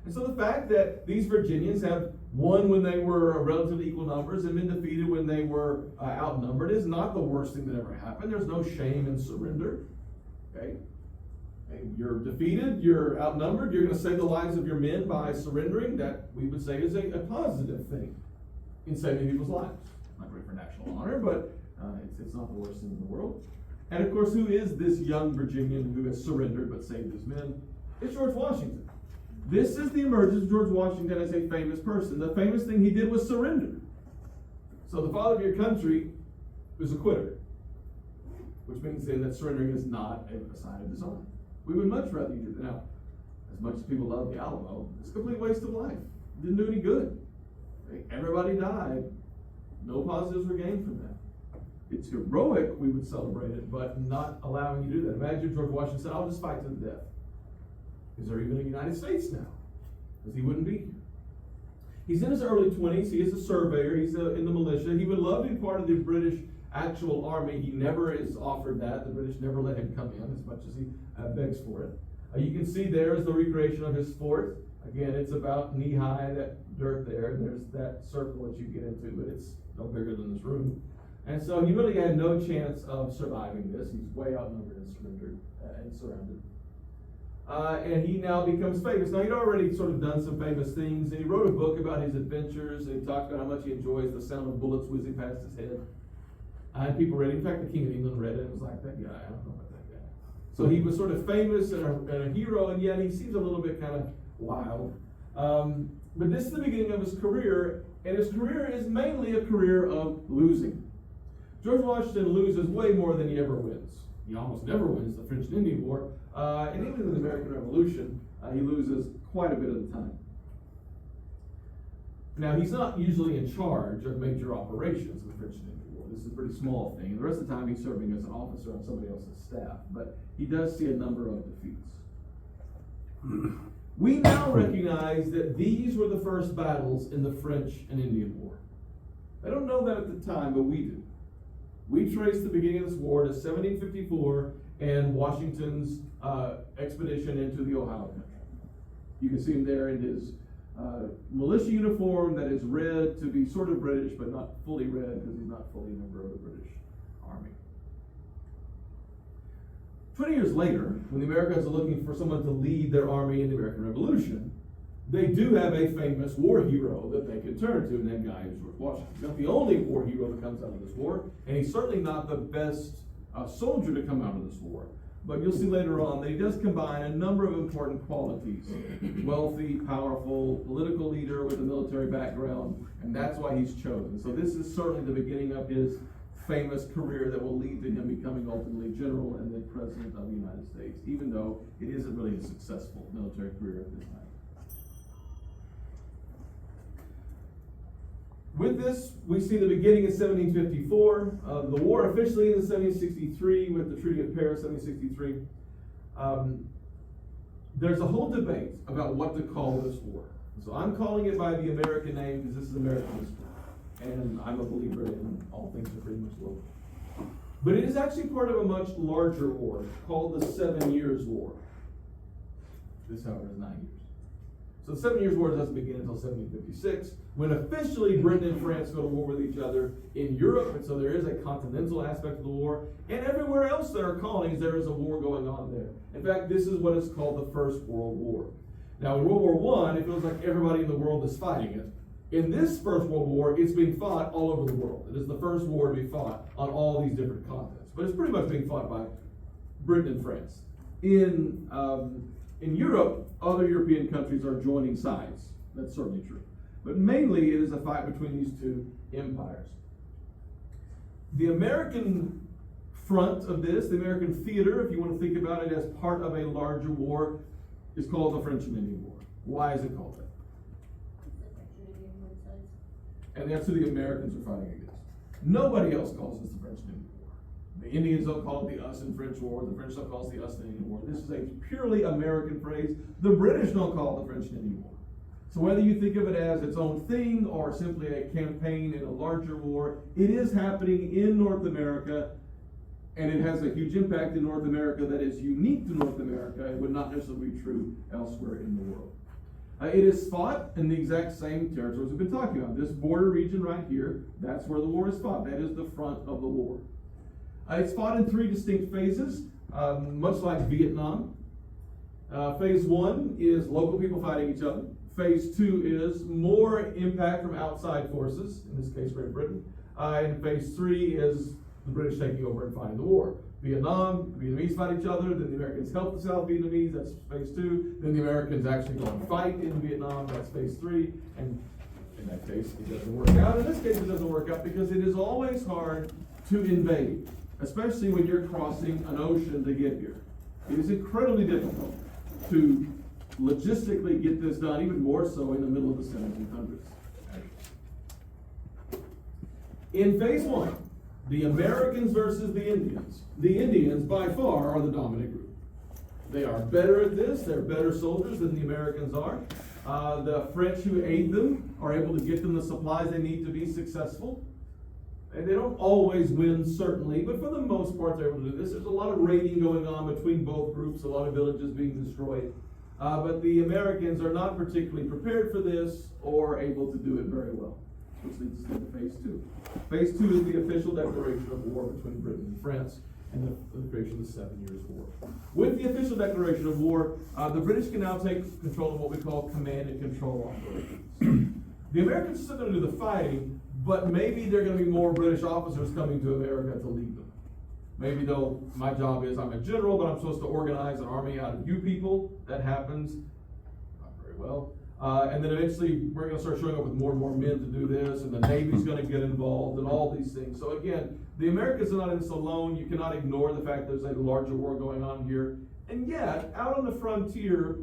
And so the fact that these Virginians have won when they were relatively equal numbers and been defeated when they were outnumbered is not the worst thing that ever happened. There's no shame in surrender. Okay? And you're defeated, you're outnumbered, you're going to save the lives of your men by surrendering. That we would say is a positive thing in saving people's lives. Not great for national honor, but it's not the worst thing in the world. And of course, who is this young Virginian who has surrendered but saved his men? It's George Washington. This is the emergence of George Washington as a famous person. The famous thing he did was surrender. So the father of your country was a quitter, which means then that surrendering is not a sign of dishonor. We would much rather you do that. Now, as much as people love the Alamo, it's a complete waste of life. It didn't do any good. Everybody died. No positives were gained from that. It's heroic, we would celebrate it, but not allowing you to do that. Imagine George Washington said, I'll just fight to the death. Is there even a United States now? Because he wouldn't be here. He's in his early 20s. He is a surveyor. He's in the militia. He would love to be part of the British actual army. He never is offered that. The British never let him come in as much as he begs for it. You can see there is the recreation of his fort. Again, it's about knee-high, that dirt there. There's that circle that you get into, but it's no bigger than this room. And so he really had no chance of surviving this. He's way outnumbered and surrendered and surrounded. And he now becomes famous. Now, he'd already sort of done some famous things, and he wrote a book about his adventures, and he talked about how much he enjoys the sound of bullets whizzing past his head. And people read it. In fact, the King of England read it and was like, that guy, I don't know about that guy. So he was sort of famous and a hero, and yet he seems a little bit kind of wild. But this is the beginning of his career, and his career is mainly a career of losing. George Washington loses way more than he ever wins. He almost never wins the French and Indian War. And even in the American Revolution, he loses quite a bit of the time. Now, he's not usually in charge of major operations in the French and Indian War. This is a pretty small thing. And the rest of the time, he's serving as an officer on somebody else's staff. But he does see a number of defeats. We now recognize that these were the first battles in the French and Indian War. I don't know that at the time, but we do. We trace the beginning of this war to 1754 and Washington's expedition into the Ohio country. You can see him there in his militia uniform that is red to be sort of British, but not fully red because he's not fully a member of the British Army. 20 years later, when the Americans are looking for someone to lead their army in the American Revolution, they do have a famous war hero that they can turn to, and that guy is George Washington. He's not the only war hero that comes out of this war, and he's certainly not the best soldier to come out of this war. But you'll see later on that he does combine a number of important qualities. Wealthy, powerful, political leader with a military background, and that's why he's chosen. So this is certainly the beginning of his famous career that will lead to him becoming ultimately general and then president of the United States, even though it isn't really a successful military career at this time. With this, we see the beginning in 1754. The war officially in 1763 with the Treaty of Paris, 1763. There's a whole debate about what to call this war. So I'm calling it by the American name because this is American history. And I'm a believer in all things are pretty much local. But it is actually part of a much larger war called the 7 Years' War. This, however, is 9 years. So the 7 Years' War doesn't begin until 1756, when officially Britain and France go to war with each other in Europe, and so there is a continental aspect of the war. And everywhere else there are colonies, there is a war going on there. In fact, this is what is called the First World War. Now, in World War I, it feels like everybody in the world is fighting it. In this First World War, it's being fought all over the world. It is the first war to be fought on all these different continents. But it's pretty much being fought by Britain and France. In Europe, other European countries are joining sides. That's certainly true. But mainly it is a fight between these two empires. The American front of this, the American theater, if you want to think about it as part of a larger war, is called the French and Indian War. Why is it called that? And that's who the Americans are fighting against. Nobody else calls this the French and Indian War. The Indians don't call it the Us and French War. The French don't call it the Us and Indian War. This is a purely American phrase. The British don't call it the French and Indian War. So whether you think of it as its own thing or simply a campaign in a larger war, it is happening in North America, and it has a huge impact in North America that is unique to North America. It would not necessarily be true elsewhere in the world. It is fought in the exact same territories we've been talking about. This border region right here, that's where the war is fought. That is the front of the war. It's fought in 3 distinct phases, much like Vietnam. Phase 1 is local people fighting each other. Phase 2 is more impact from outside forces, in this case Great Britain. And phase 3 is the British taking over and fighting the war. Vietnam, the Vietnamese fight each other, then the Americans help the South Vietnamese, that's phase 2. Then the Americans actually go and fight in Vietnam, that's phase 3. And in that case, it doesn't work out. In this case, it doesn't work out because it is always hard to invade, especially when you're crossing an ocean to get here. It is incredibly difficult to logistically get this done, even more so in the middle of the 1700s. In phase 1, the Americans versus the Indians. The Indians, by far, are the dominant group. They are better at this, they're better soldiers than the Americans are. The French who aid them are able to get them the supplies they need to be successful. And they don't always win, certainly, but for the most part, they're able to do this. There's a lot of raiding going on between both groups, a lot of villages being destroyed. But the Americans are not particularly prepared for this or able to do it very well, which leads us to phase 2. Phase 2 is the official declaration of war between Britain and France and the creation of the 7 Years' War. With the official declaration of war, the British can now take control of what we call command and control operations. The Americans are still going to do the fighting, but maybe there are going to be more British officers coming to America to lead them. Maybe my job is I'm a general, but I'm supposed to organize an army out of you people. That happens not very well. And then eventually we're going to start showing up with more and more men to do this, and the Navy's going to get involved and all these things. So again, the Americans are not in this alone. You cannot ignore the fact there's a larger war going on here. And yet, out on the frontier,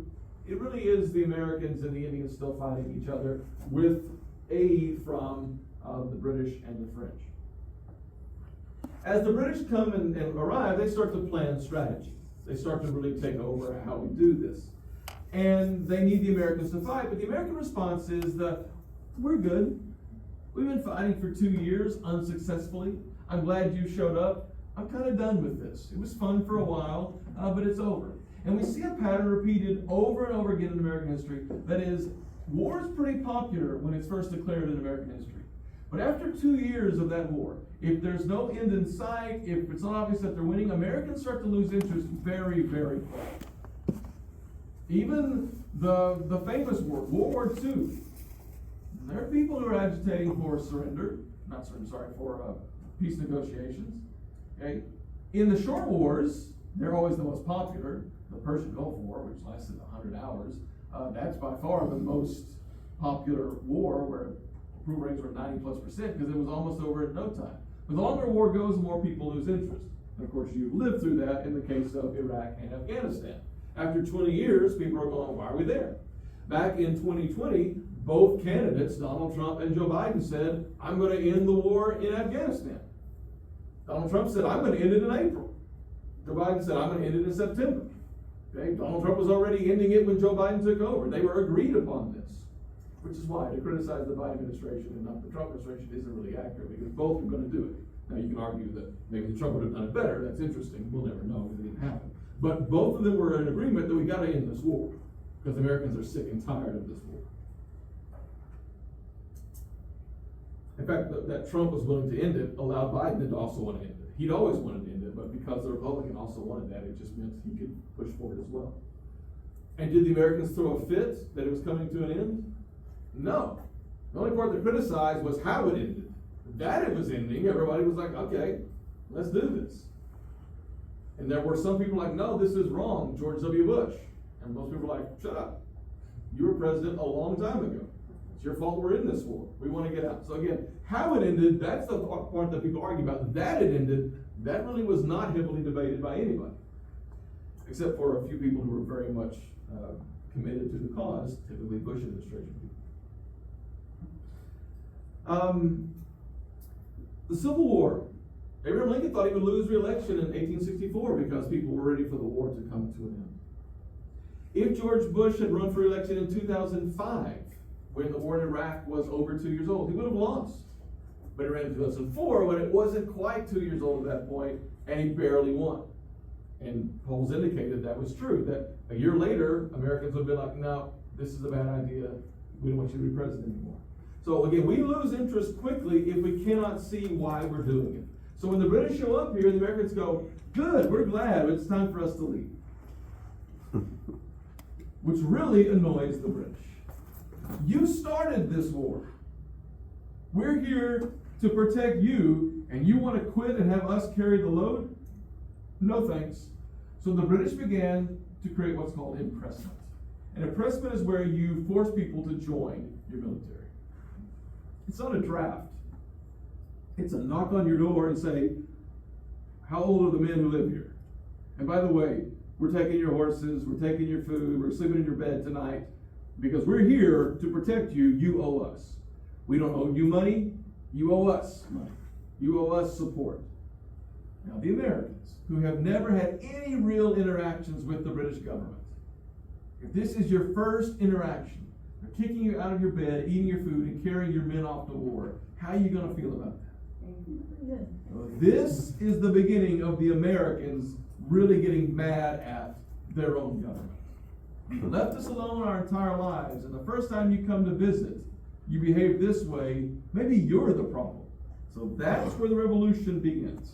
it really is the Americans and the Indians still fighting each other with aid from the British and the French. As the British come and arrive, they start to plan strategy. They start to really take over how we do this. And they need the Americans to fight, but the American response is we're good. We've been fighting for 2 years unsuccessfully. I'm glad you showed up. I'm kind of done with this. It was fun for a while, but it's over. And we see a pattern repeated over and over again in American history. That is, war is pretty popular when it's first declared in American history. But after 2 years of that war, if there's no end in sight, if it's not obvious that they're winning, Americans start to lose interest very, very quick. Even the famous war, World War II, there are people who are agitating for for peace negotiations. Okay? In the short wars, they're always the most popular. The Persian Gulf War, which lasted 100 hours, that's by far the most popular war, where approval rates were 90+% because it was almost over in no time. But the longer a war goes, the more people lose interest. And of course, you lived through that in the case of Iraq and Afghanistan. After 20 years, people are going, why are we there? Back in 2020, both candidates, Donald Trump and Joe Biden, said, I'm going to end the war in Afghanistan. Donald Trump said, I'm going to end it in April. Joe Biden said, I'm going to end it in September. Okay? Donald Trump was already ending it when Joe Biden took over. They were agreed upon this. Which is why to criticize the Biden administration and not the Trump administration isn't really accurate, because both are going to do it. Now you can argue that maybe the Trump would have done it better. That's interesting. We'll never know because it didn't happen. But both of them were in agreement that we got to end this war because Americans are sick and tired of this war. In fact, that Trump was willing to end it allowed Biden to also want to end it. He'd always wanted to end it, but because the Republican also wanted that, it just meant he could push for it as well. And did the Americans throw a fit that it was coming to an end? No. The only part they criticized was how it ended. That it was ending, everybody was like, okay, let's do this. And there were some people like, no, this is wrong, George W. Bush. And most people were like, shut up. You were president a long time ago. It's your fault we're in this war. We want to get out. So again, how it ended, that's the part that people argue about. That it ended, that really was not heavily debated by anybody. Except for a few people who were very much committed to the cause, typically Bush administration people. The Civil War. Abraham Lincoln thought he would lose re-election in 1864 because people were ready for the war to come to an end. If George Bush had run for re-election in 2005, when the war in Iraq was over 2 years old, he would have lost. But he ran in 2004 when it wasn't quite 2 years old at that point, and he barely won. And polls indicated that was true, that a year later, Americans would be like, no, this is a bad idea, we don't want you to be president anymore. So again, we lose interest quickly if we cannot see why we're doing it. So when the British show up here, the Americans go, good, we're glad, it's time for us to leave. Which really annoys the British. You started this war. We're here to protect you, and you want to quit and have us carry the load? No thanks. So the British began to create what's called impressment. And impressment is where you force people to join your military. It's not a draft. It's a knock on your door and say, how old are the men who live here? And by the way, we're taking your horses, we're taking your food, we're sleeping in your bed tonight, because we're here to protect you, you owe us. We don't owe you money, you owe us money. You owe us support. Now the Americans, who have never had any real interactions with the British government, if this is your first interaction, they're kicking you out of your bed, eating your food, and carrying your men off to war, how are you going to feel about that? This is the beginning of the Americans really getting mad at their own government. You left us alone our entire lives, and the first time you come to visit, you behave this way, maybe you're the problem. So that's where the revolution begins,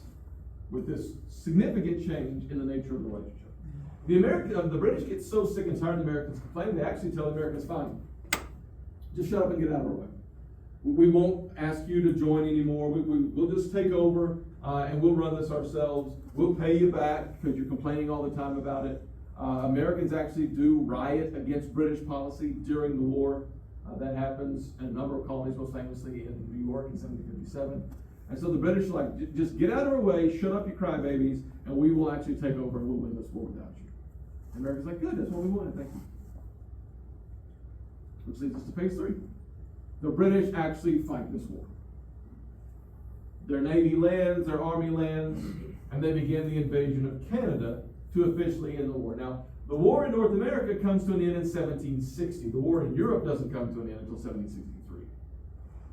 with this significant change in the nature of the relationship. The British get so sick and tired of the Americans complaining, they actually tell the Americans, fine, just shut up and get out of our way. We won't ask you to join anymore. We'll just take over and we'll run this ourselves. We'll pay you back because you're complaining all the time about it. Americans actually do riot against British policy during the war. That happens in a number of colonies, most famously in New York in 1757. And so the British are like, just get out of our way, shut up you crybabies, and we will actually take over and we'll win this war without you. And Americans are like, good, that's what we wanted, thank you. Which leads us to page 3. The British actually fight this war. Their Navy lands, their Army lands, and they begin the invasion of Canada to officially end the war. Now, the war in North America comes to an end in 1760. The war in Europe doesn't come to an end until 1763.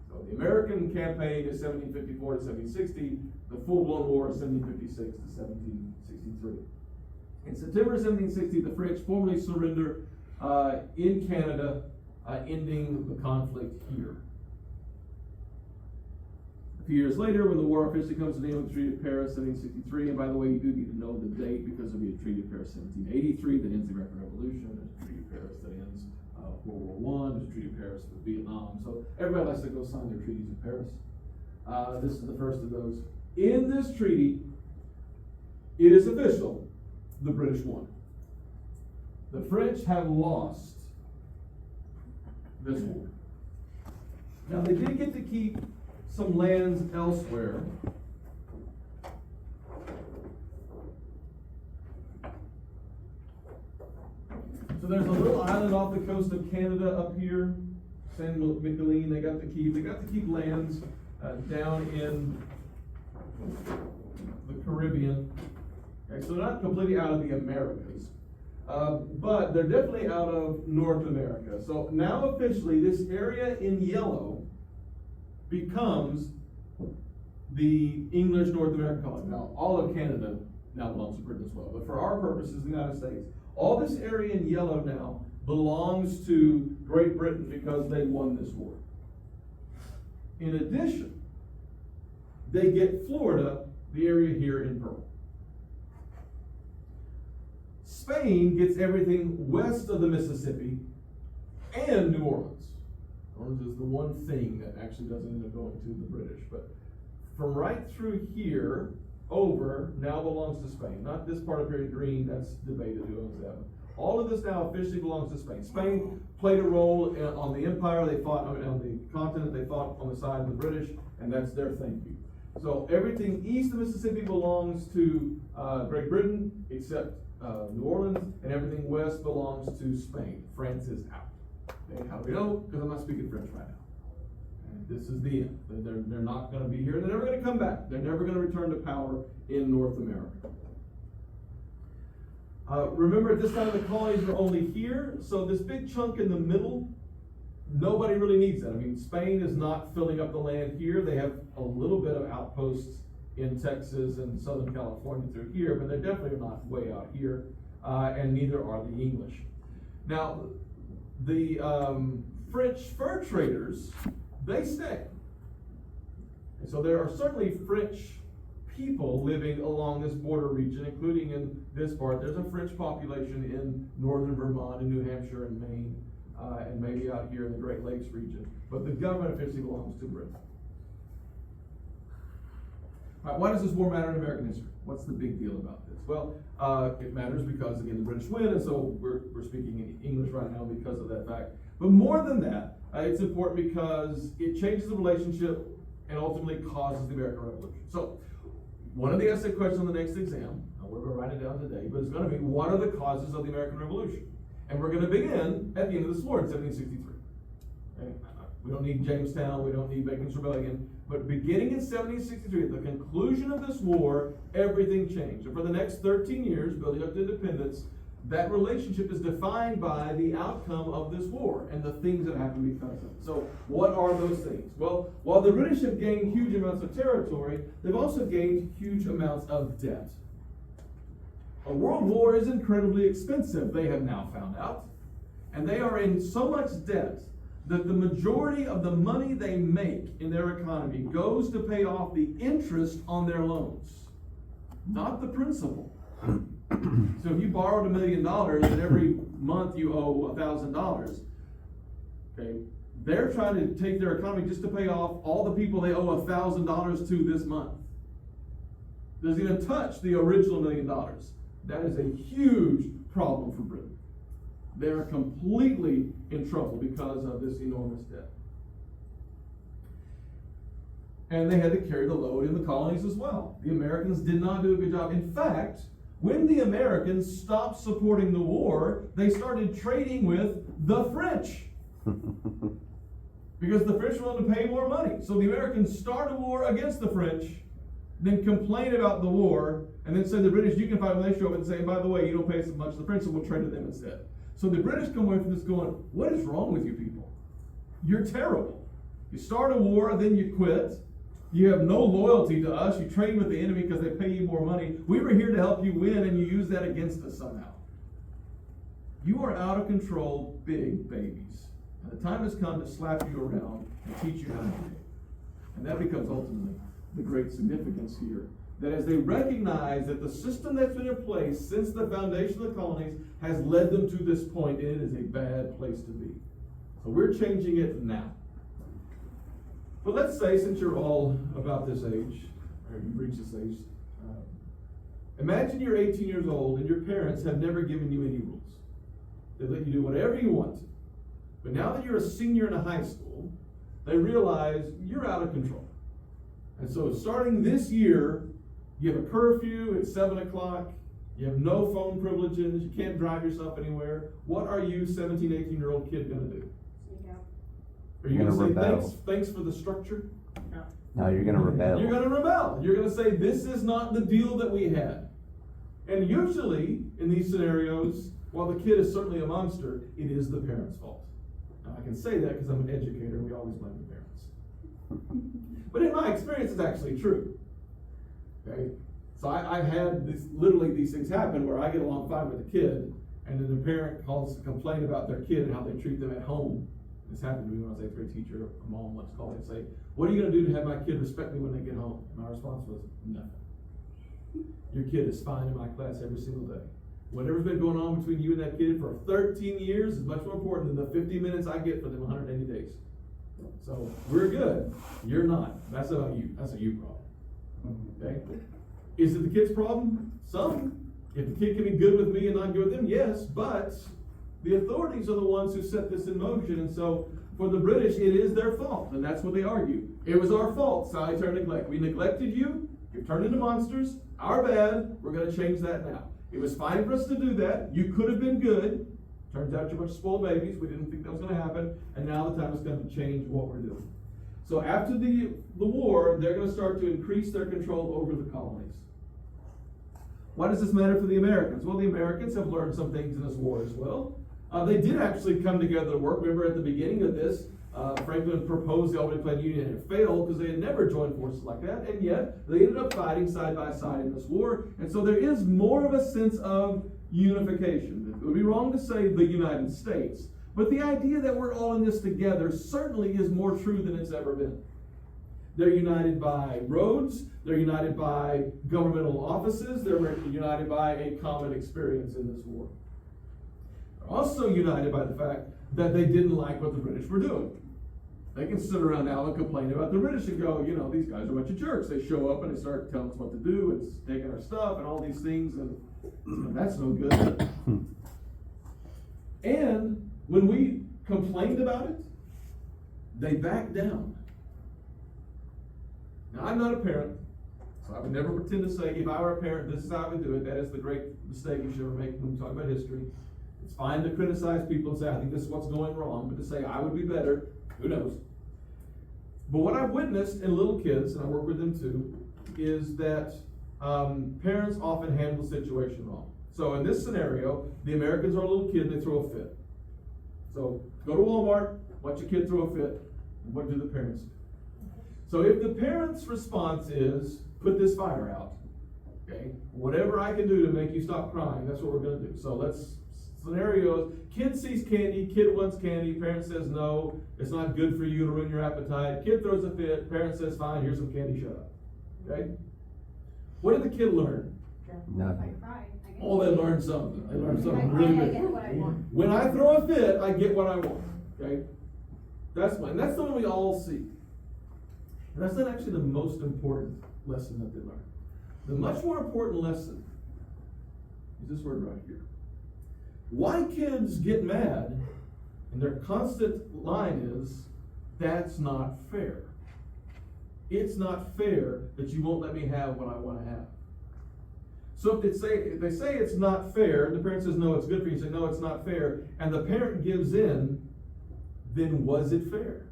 So the American campaign is 1754 to 1760. The full-blown war is 1756 to 1763. In September 1760, the French formally surrender in Canada, ending the conflict here. A few years later, when the war officially comes to the end with the Treaty of Paris, 1763, and by the way, you do need to know the date because there'll be a Treaty of Paris 1783 that ends the American Revolution. There's a Treaty of Paris that ends World War I. There's a Treaty of Paris with Vietnam. So everybody likes to go sign their treaties in Paris. This is the first of those. In this treaty, it is official, the British won. The French have lost this war. Now they did get to keep some lands elsewhere. So there's a little island off the coast of Canada up here, Saint Micheline. They got to keep lands down in the Caribbean. Okay, so they're not completely out of the Americas. But they're definitely out of North America. So now officially this area in yellow becomes the English North American colony. Now all of Canada now belongs to Britain as well. But for our purposes, the United States, all this area in yellow now belongs to Great Britain because they won this war. In addition, they get Florida, the area here in purple. Spain gets everything west of the Mississippi and New Orleans. New Orleans is the one thing that actually doesn't end up going to the British. But from right through here over now belongs to Spain. Not this part up here in green, that's debated who owns that one. All of this now officially belongs to Spain. Spain played a role on the empire. They fought on the continent. They fought on the side of the British, and that's their thank you. So everything east of Mississippi belongs to Great Britain, except New Orleans, and everything west belongs to Spain. France is out. Okay, how do we know? Because I'm not speaking French right now. And this is the end. They're not going to be here. They're never going to come back. They're never going to return to power in North America. Remember, at this time the colonies were only here, so this big chunk in the middle, nobody really needs that. I mean, Spain is not filling up the land here. They have a little bit of outposts in Texas and Southern California through here, but they're definitely not way out here, and neither are the English. Now, the French fur traders, they stay. And so there are certainly French people living along this border region, including in this part. There's a French population in northern Vermont and New Hampshire and Maine, and maybe out here in the Great Lakes region. But the government officially belongs to Britain. All right, why does this war matter in American history? What's the big deal about this? Well, it matters because, again, the British win, and so we're speaking in English right now because of that fact. But more than that, it's important because it changes the relationship and ultimately causes the American Revolution. So, one of the essay questions on the next exam, we're going to write it down today, but it's going to be, what are the causes of the American Revolution? And we're going to begin at the end of this war in 1763. Okay? We don't need Jamestown, we don't need Bacon's Rebellion, but beginning in 1763, at the conclusion of this war, everything changed. And for the next 13 years, building up to independence, that relationship is defined by the outcome of this war and the things that happen because of it. So, what are those things? Well, while the British have gained huge amounts of territory, they've also gained huge amounts of debt. A world war is incredibly expensive, they have now found out. And they are in so much debt that the majority of the money they make in their economy goes to pay off the interest on their loans, not the principal. So if you borrowed $1 million and every month you owe $1,000, okay, they're trying to take their economy just to pay off all the people they owe $1,000 to this month. Doesn't even touch the original $1 million. That is a huge problem for Britain. They are completely in trouble because of this enormous debt. And they had to carry the load in the colonies as well. The Americans did not do a good job. In fact, when the Americans stopped supporting the war, they started trading with the French. Because the French were willing to pay more money. So the Americans start a war against the French, then complain about the war, and then say to the British, you can fight when they show up and say, by the way, you don't pay so much, the French will trade with them instead. So the British come away from this going, what is wrong with you people? You're terrible. You start a war, then you quit. You have no loyalty to us. You trade with the enemy because they pay you more money. We were here to help you win, and you use that against us somehow. You are out of control big babies. And the time has come to slap you around and teach you how to behave. And that becomes ultimately the great significance here. That as they recognize that the system that's been in place since the foundation of the colonies has led them to this point, and it is a bad place to be. So we're changing it now. But let's say, since you're all about this age, or you've reached this age, imagine you're 18 years old and your parents have never given you any rules. They let you do whatever you want to. But now that you're a senior in a high school, they realize you're out of control. And so starting this year, you have a curfew at 7 o'clock, you have no phone privileges, you can't drive yourself anywhere. What are you, 17, 18-year-old kid, going to do? Are you going to say, thanks for the structure? No, you're going to rebel. You're going to rebel. You're going to say, this is not the deal that we had. And usually, in these scenarios, while the kid is certainly a monster, it is the parents' fault. Now, I can say that because I'm an educator, and we always blame the parents. But in my experience, it's actually true. Okay? So I've had literally these things happen where I get along fine with a kid, and then the parent calls to complain about their kid and how they treat them at home. This happened to me when I was an 8th grade teacher. A mom once called me and say, what are you going to do to have my kid respect me when they get home? And my response was, nothing. Your kid is fine in my class every single day. Whatever's been going on between you and that kid for 13 years is much more important than the 50 minutes I get for them 180 days. So we're good. You're not. That's about you. That's a you problem. Okay? Is it the kid's problem? Some. If the kid can be good with me and not good with them, yes, but the authorities are the ones who set this in motion, and so for the British, it is their fault, and that's what they argue. It was our fault, salutary neglect. We neglected you, you've turned into monsters, our bad, we're going to change that now. It was fine for us to do that, you could have been good, turns out you're a bunch of spoiled babies, we didn't think that was going to happen, and now the time has come to change what we're doing. So after the war, they're going to start to increase their control over the colonies. Why does this matter for the Americans? Well, the Americans have learned some things in this war as well. They did actually come together to work. Remember at the beginning of this, Franklin proposed the Albany Plan Union and it failed because they had never joined forces like that, and yet they ended up fighting side by side in this war. And so there is more of a sense of unification. It would be wrong to say the United States, but the idea that we're all in this together certainly is more true than it's ever been. They're united by roads, they're united by governmental offices, they're united by a common experience in this war. They're also united by the fact that they didn't like what the British were doing. They can sit around now and complain about the British and go, you know, these guys are a bunch of jerks. They show up and they start telling us what to do, it's taking our stuff and all these things, and that's no good. And when we complained about it, they backed down. Now, I'm not a parent, so I would never pretend to say, if I were a parent, this is how I would do it. That is the great mistake you should ever make when we talk about history. It's fine to criticize people and say, I think this is what's going wrong, but to say, I would be better, who knows? But what I've witnessed in little kids, and I work with them too, is that parents often handle the situation wrong. So in this scenario, the Americans are a little kid and they throw a fit. So go to Walmart, watch a kid throw a fit, and what do the parents do? So if the parents' response is, put this fire out, okay, whatever I can do to make you stop crying, that's what we're gonna do. So scenarios, kid sees candy, kid wants candy, parent says no, it's not good for you to ruin your appetite, kid throws a fit, parent says fine, here's some candy, shut up, okay? What did the kid learn? Nothing. Oh, they learned something. They learned something really I good. get what I want. When I throw a fit, I get what I want. Okay? That's the one we all see. And that's not actually the most important lesson that they learn. The much more important lesson is this word right here. Why kids get mad, and their constant line is, that's not fair. It's not fair that you won't let me have what I want to have. So if they say it's not fair, and the parent says, no, it's good for you, say, no, it's not fair, and the parent gives in, then was it fair?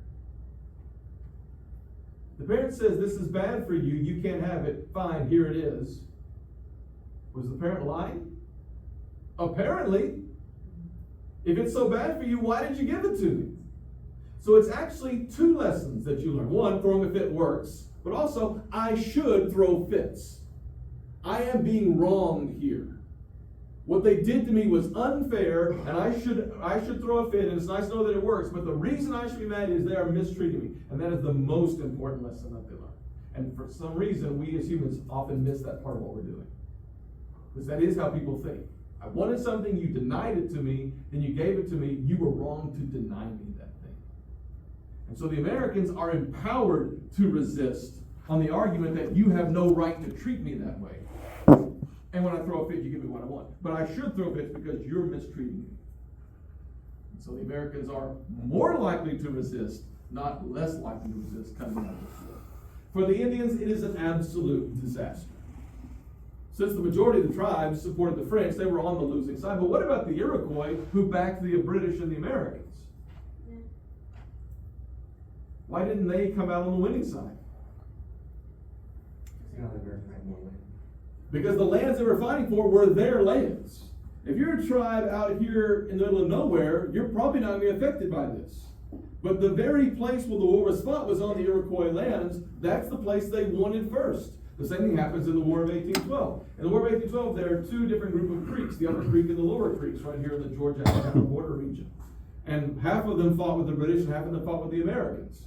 The parent says, this is bad for you, you can't have it, fine, here it is. Was the parent lying? Apparently. If it's so bad for you, why did you give it to me? So it's actually two lessons that you learn. One, throwing a fit works, but also, I should throw fits. I am being wronged here. What they did to me was unfair, and I should throw a fit, and it's nice to know that it works, but the reason I should be mad is they are mistreating me. And that is the most important lesson that they learn. And for some reason, we as humans often miss that part of what we're doing. Because that is how people think. I wanted something, you denied it to me, then you gave it to me, you were wrong to deny me that thing. And so the Americans are empowered to resist on the argument that you have no right to treat me that way. And when I throw a fit, you give me what I want. But I should throw fits because you're mistreating me. And so the Americans are more likely to resist, not less likely to resist coming out of this war. For the Indians, it is an absolute disaster. Since the majority of the tribes supported the French, they were on the losing side. But what about the Iroquois who backed the British and the Americans? Why didn't they come out on the winning side? Because the lands they were fighting for were their lands. If you're a tribe out here in the middle of nowhere, you're probably not going to be affected by this. But the very place where the war was fought was on the Iroquois lands. That's the place they wanted first. The same thing happens in the War of 1812. In the War of 1812, there are two different groups of creeks, the Upper Creek and the Lower Creeks, right here in the Georgia-Alabama border region. And half of them fought with the British and half of them fought with the Americans.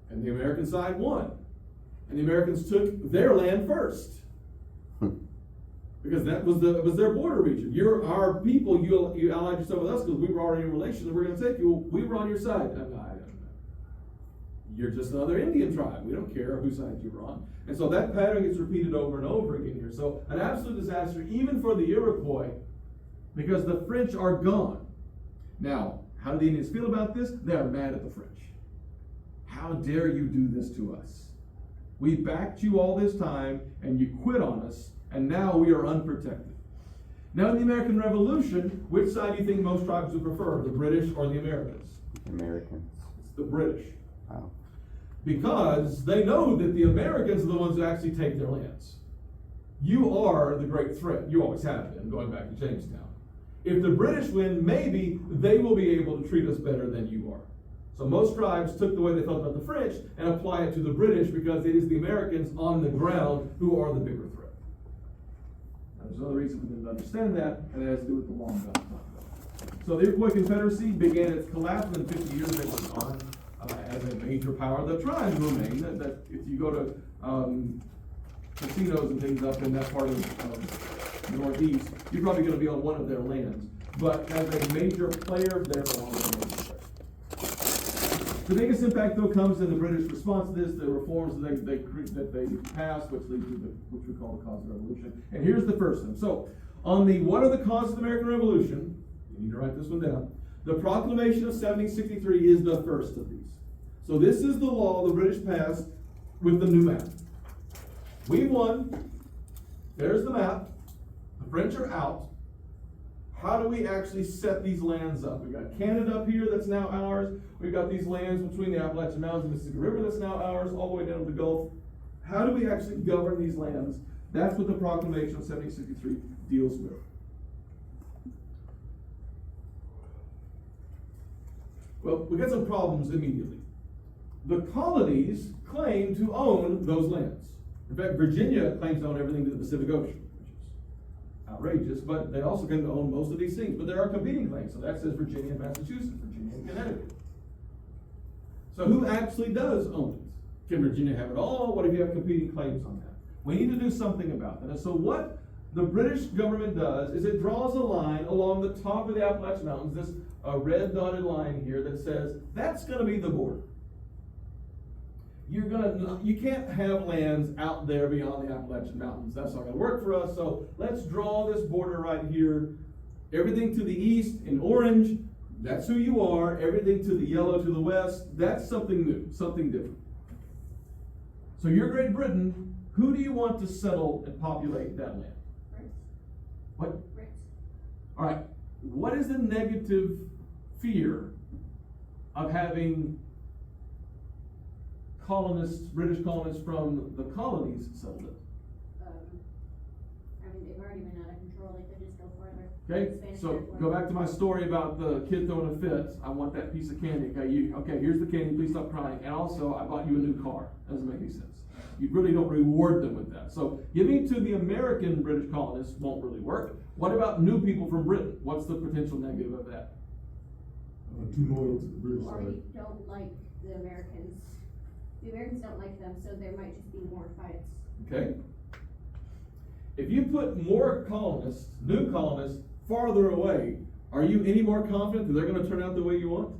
And the American side won. And the Americans took their land first. Because that was their border region. You're our people, you allied yourself with us because we were already in relations and we're going to take you. We were on your side. You're just another Indian tribe. We don't care whose side you were on. And so that pattern gets repeated over and over again here. So an absolute disaster even for the Iroquois because the French are gone. Now, how do the Indians feel about this? They are mad at the French. How dare you do this to us? We backed you all this time and you quit on us. And now we are unprotected. Now in the American Revolution, which side do you think most tribes would prefer, the British or the Americans? Americans. It's the British. Wow. Because they know that the Americans are the ones who actually take their lands. You are the great threat. You always have been, going back to Jamestown. If the British win, maybe they will be able to treat us better than you are. So most tribes took the way they felt about the French and apply it to the British because it is the Americans on the ground who are the bigger threat. Now, there's another reason we didn't understand that, and it has to do with the long gun. So the Iroquois Confederacy began its collapse within 50 years. They were gone as a major power. The tribes remain. That if you go to casinos and things up in that part of the Northeast, you're probably going to be on one of their lands. But as a major player, they're no longer a major player. The biggest impact, though, comes in the British response to this, the reforms that they passed, which lead to which we call the cause of the revolution. And here's the first one. So, on the what are the causes of the American Revolution? You need to write this one down. The Proclamation of 1763 is the first of these. So this is the law the British passed with the new map. We won. There's the map. The French are out. How do we actually set these lands up? We've got Canada up here that's now ours. We've got these lands between the Appalachian Mountains and the Mississippi River that's now ours, all the way down to the Gulf. How do we actually govern these lands? That's what the Proclamation of 1763 deals with. Well, we got some problems immediately. The colonies claim to own those lands. In fact, Virginia claims to own everything to the Pacific Ocean, which is outrageous, but they also claim to own most of these things. But there are competing claims, so that says Virginia and Massachusetts, Virginia and Connecticut. So who actually does own it? Can Virginia have it all? What if you have competing claims on that? We need to do something about that. And so what the British government does is it draws a line along the top of the Appalachian Mountains, this red dotted line here that says that's going to be the border. You can't have lands out there beyond the Appalachian Mountains. That's not going to work for us. So let's draw this border right here. Everything to the east in orange, that's who you are. Everything to the yellow to the west, that's something new, something different. So you're Great Britain. Who do you want to settle and populate that land? Brits. What? Brits. All right. What is the negative fear of having colonists, British colonists from the colonies settled it? I mean, they've already been out of control. They could just go further. Okay, Spanish so territory. go back to my story about the kid throwing a fit. I want that piece of candy. Okay, here's the candy. Please stop crying. And also, I bought you a new car. Doesn't make any sense. You really don't reward them with that. So giving to the American British colonists won't really work. What about new people from Britain? What's the potential negative of that? Too loyal to the British Or side. we don't like the Americans. The Americans don't like them, so there might just be more fights. Okay? If you put more colonists, new colonists, farther away, are you any more confident that they're going to turn out the way you want?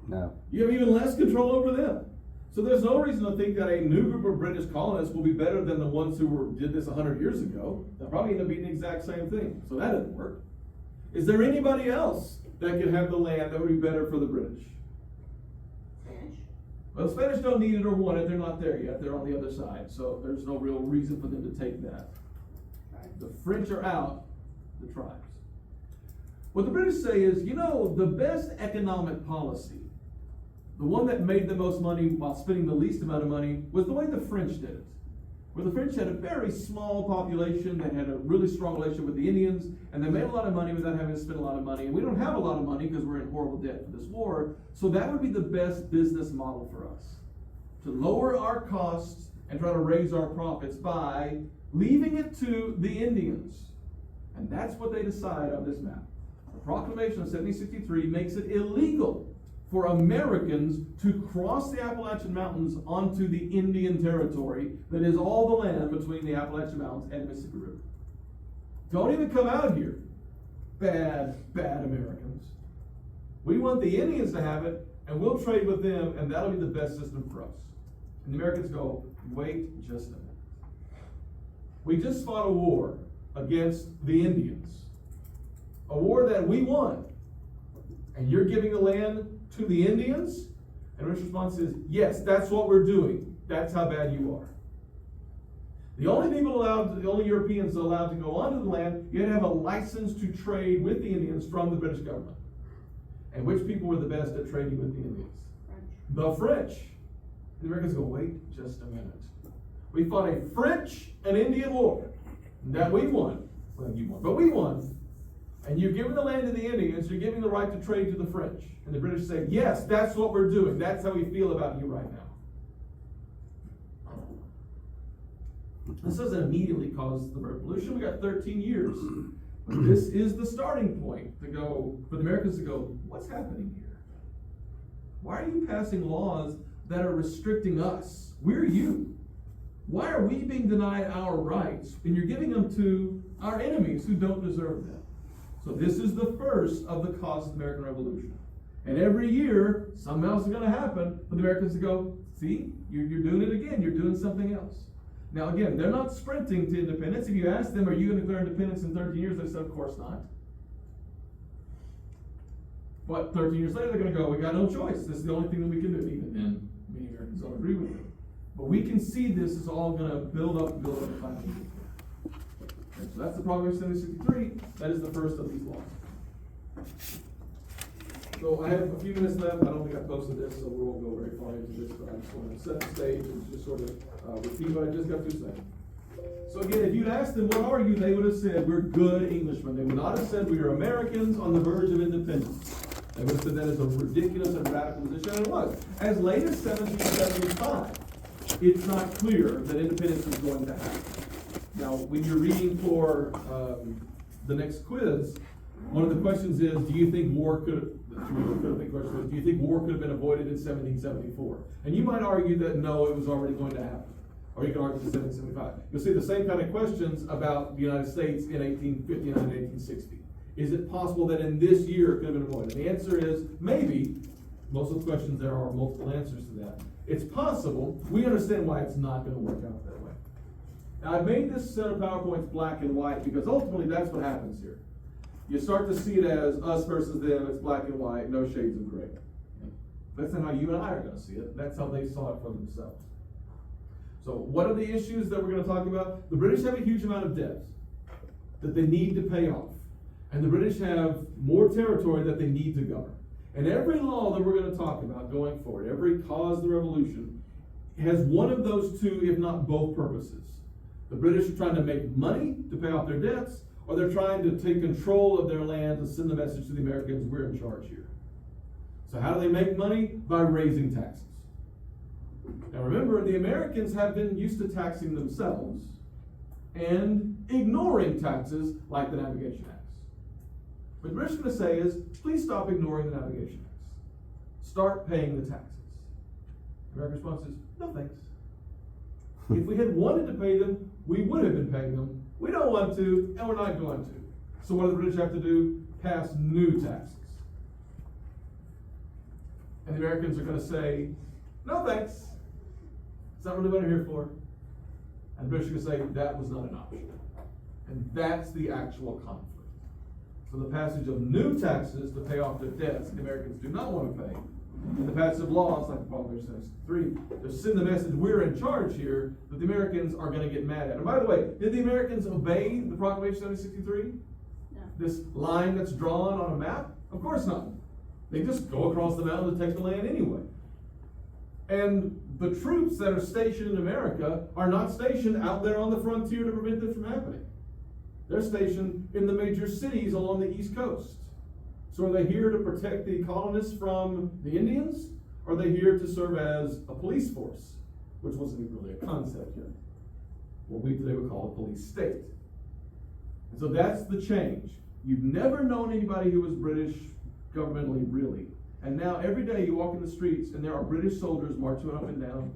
No. You have even less control over them. So there's no reason to think that a new group of British colonists will be better than the ones who did this 100 years ago. They'll probably end up being the exact same thing. So that doesn't work. Is there anybody else that could have the land that would be better for the British? Spanish. Well, the Spanish don't need it or want it. They're not there yet. They're on the other side. So there's no real reason for them to take that. Tribes. The French are out, the tribes. What the British say is, the best economic policy, the one that made the most money while spending the least amount of money, was the way the French did it. Where the French had a very small population that had a really strong relationship with the Indians, and they made a lot of money without having to spend a lot of money. And we don't have a lot of money because we're in horrible debt for this war. So that would be the best business model for us. To lower our costs and try to raise our profits by leaving it to the Indians. And that's what they decide on this map. The Proclamation of 1763 makes it illegal for Americans to cross the Appalachian Mountains onto the Indian territory that is all the land between the Appalachian Mountains and the Mississippi River. Don't even come out here, bad Americans. We want the Indians to have it, and we'll trade with them, and that'll be the best system for us. And the Americans go, wait just a minute. We just fought a war against the Indians, a war that we won, and you're giving the land to the Indians? And British response is, yes, that's what we're doing. That's how bad you are. The only Europeans allowed to go onto the land, you had to have a license to trade with the Indians from the British government. And which people were the best at trading with the Indians? French. The French. The Americans go, wait just a minute. We fought a French and Indian war that we won. Well, you won, but we won. And you're giving the land to the Indians, you're giving the right to trade to the French. And the British say, yes, that's what we're doing. That's how we feel about you right now. This doesn't immediately cause the revolution. We got 13 years. But this is the starting point to go, for the Americans to go, what's happening here? Why are you passing laws that are restricting us? We're you. Why are we being denied our rights? And you're giving them to our enemies who don't deserve them. So this is the first of the causes of the American Revolution. And every year, something else is going to happen for the Americans to go, see, you're doing it again. You're doing something else. Now again, they're not sprinting to independence. If you ask them, are you going to declare independence in 13 years? They said, of course not. But 13 years later, they're going to go, we got no choice. This is the only thing that we can do. Even then, many Americans don't agree with it. But we can see this is all going to build up. And so that's the Proclamation of 1763. That is the first of these laws. So I have a few minutes left. I don't think I posted this, so we won't go very far into this, but I just want to set the stage and just sort of repeat what I just got through saying. So again, if you'd asked them, what are you? They would have said, we're good Englishmen. They would not have said we are Americans on the verge of independence. They would have said that is a ridiculous and radical position, and it was. As late as 1775, it's not clear that independence is going to happen. Now, when you're reading for the next quiz, one of the questions is, do you think war could have been avoided in 1774? And you might argue that no, it was already going to happen. Or you can argue in 1775. You'll see the same kind of questions about the United States in 1859 and 1860. Is it possible that in this year it could have been avoided? The answer is maybe. Most of the questions there are multiple answers to that. It's possible. We understand why it's not going to work out that way. Now, I've made this set of PowerPoints black and white because ultimately that's what happens here. You start to see it as us versus them. It's black and white, no shades of gray. That's not how you and I are going to see it. That's how they saw it for themselves. So what are the issues that we're going to talk about? The British have a huge amount of debt that they need to pay off. And the British have more territory that they need to govern. And every law that we're going to talk about going forward, every cause of the revolution, has one of those two, if not both, purposes. The British are trying to make money to pay off their debts, or they're trying to take control of their land and send the message to the Americans, we're in charge here. So how do they make money? By raising taxes. Now remember, the Americans have been used to taxing themselves and ignoring taxes like the Navigation Acts. What the British are going to say is, please stop ignoring the Navigation Acts. Start paying the taxes. The American response is, no thanks. If we had wanted to pay them, we would have been paying them. We don't want to, and we're not going to. So what do the British have to do? Pass new taxes. And the Americans are going to say, no thanks. It's not really what I'm here for. And the British are going to say, that was not an option. And that's the actual conflict. So the passage of new taxes to pay off their debts the Americans do not want to pay. And the passage of laws, like the Proclamation of 1763, to send the message, we're in charge here, that the Americans are going to get mad at. And by the way, did the Americans obey the Proclamation of 1763? No. This line that's drawn on a map? Of course not. They just go across the mountain to take the land anyway. And the troops that are stationed in America are not stationed out there on the frontier to prevent this from happening. They're stationed in the major cities along the East Coast. So are they here to protect the colonists from the Indians? Or are they here to serve as a police force? Which wasn't really a concept yet. What we today would call a police state. And so that's the change. You've never known anybody who was British governmentally, really. And now every day you walk in the streets and there are British soldiers marching up and down.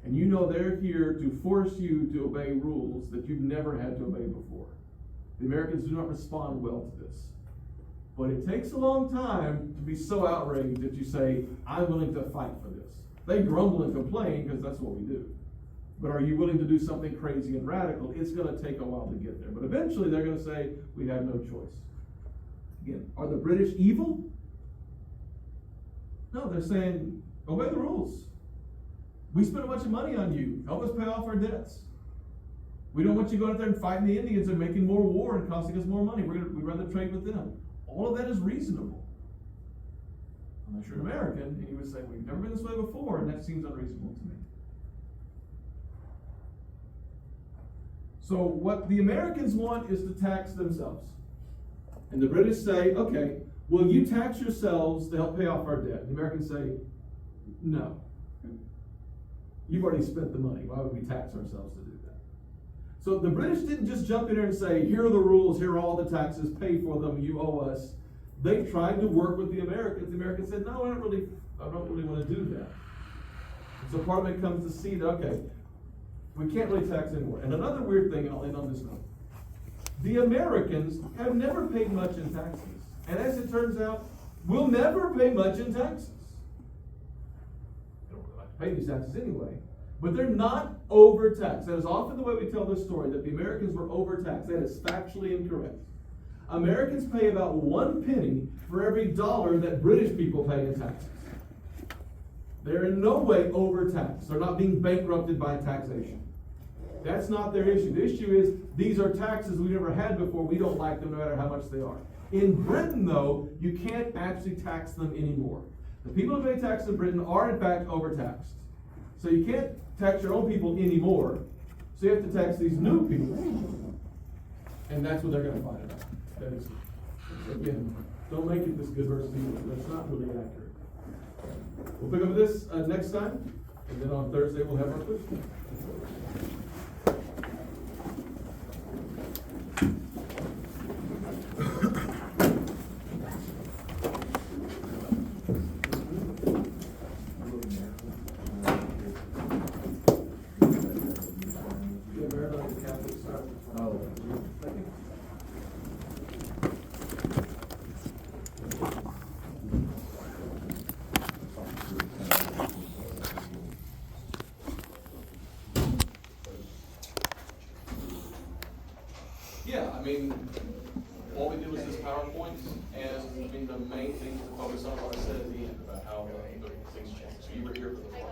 And you know they're here to force you to obey rules that you've never had to obey before. The Americans do not respond well to this. But it takes a long time to be so outraged that you say, I'm willing to fight for this. They grumble and complain because that's what we do. But are you willing to do something crazy and radical? It's going to take a while to get there. But eventually they're going to say, we have no choice. Again, are the British evil? No, they're saying, obey the rules. We spent a bunch of money on you. Help us pay off our debts. We don't want you going out there and fighting the Indians and making more war and costing us more money. We'd rather trade with them. All of that is reasonable. Unless you're an American, and you would say, we've never been this way before, and that seems unreasonable to me. So what the Americans want is to tax themselves. And the British say, okay, will you tax yourselves to help pay off our debt? The Americans say, no. You've already spent the money. Why would we tax ourselves to do that? So the British didn't just jump in there and say, here are the rules, here are all the taxes, pay for them, you owe us. They tried to work with the Americans. The Americans said, no, I don't really want to do that. So Parliament comes to see that, okay, we can't really tax anymore. And another weird thing, and I'll end on this note. The Americans have never paid much in taxes. And as it turns out, we'll never pay much in taxes. They don't really like to pay these taxes anyway. But they're not overtaxed. That is often the way we tell this story, that the Americans were overtaxed. That is factually incorrect. Americans pay about 1 penny for every dollar that British people pay in taxes. They're in no way overtaxed. They're not being bankrupted by taxation. That's not their issue. The issue is, these are taxes we've never had before. We don't like them no matter how much they are. In Britain, though, you can't actually tax them anymore. The people who pay taxes in Britain are, in fact, overtaxed. So you can't tax your own people anymore. So you have to tax these new people. And that's what they're going to fight about. That is, again, don't make it this good versus evil. That's not really accurate. We'll pick up this next time. And then on Thursday, we'll have our quiz. Yeah, I mean, all we did was this PowerPoint, and I mean, the main thing to focus on, what I said at the end about how things change. So you were here for the PowerPoint.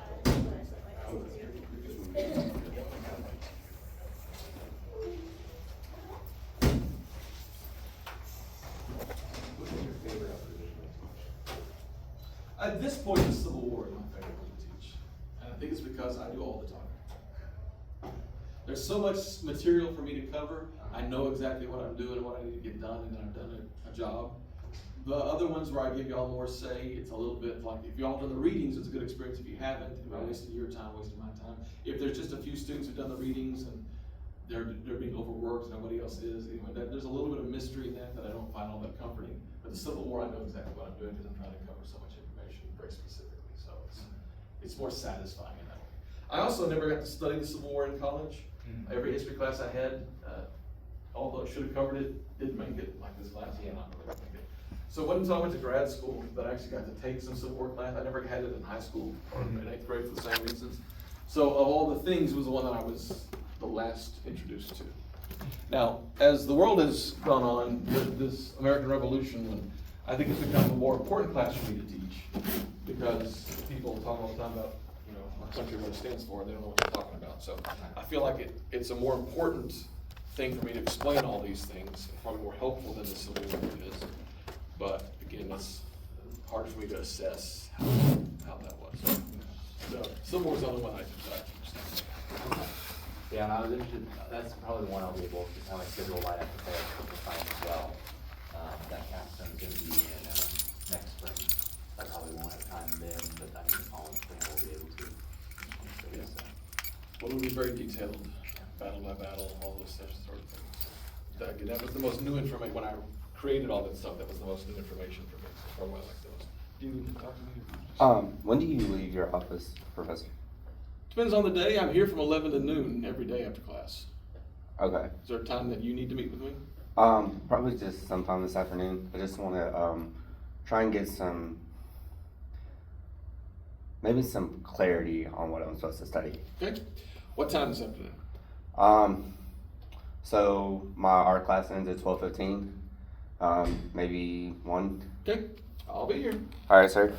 At this point, the Civil War is my favorite one to teach. And I think it's because I do all the talking. There's so much material for me to cover. I know exactly what I'm doing and what I need to get done, and then I've done a job. The other ones where I give y'all more say, it's a little bit like, if y'all done the readings, it's a good experience. If you haven't, if I wasted your time, wasted my time. If there's just a few students who've done the readings and they're being overworked, nobody else is. Anyway, there's a little bit of mystery in that I don't find all that comforting. But the Civil War, I know exactly what I'm doing because I'm trying to cover so much information very specifically. So it's more satisfying in that way. I also never got to study the Civil War in college. Every history class I had, although I should have covered it, didn't make it like this class. Yeah, not really make it. So it wasn't until I went to grad school that I actually got to take some Civil War class. I never had it in high school or in 8th grade for the same reasons. So of all the things, it was the one that I was the last introduced to. Now, as the world has gone on with this American Revolution, I think it's become a more important class for me to teach because people talk all the time about, you know, our country, what it stands for, and they don't know what they're talking about. So I feel like it's a more important thing for me to explain all these things, probably more helpful than the Civil War is. But again, it's hard for me to assess how that was. So Civil War is the only one I understand. Yeah, and I was interested, that's probably the one I'll be able to kind of schedule right after the science as well. That capstone's going to be in next spring. I probably won't have time then, but I think the following spring we'll be able to. So, yeah. Well, it'll be very detailed, battle by battle, all those sort of things. That was the most new information. When I created all that stuff, that was the most new information for me. So probably why I like those. Do you talk to me? When do you leave your office, Professor? Depends on the day. I'm here from 11 to noon every day after class. Okay. Is there a time that you need to meet with me? Probably just sometime this afternoon. I just want to try and get maybe some clarity on what I'm supposed to study. Okay. What time this afternoon? So my art class ends at 12:15. Maybe 1. Okay. I'll be here. All right, sir.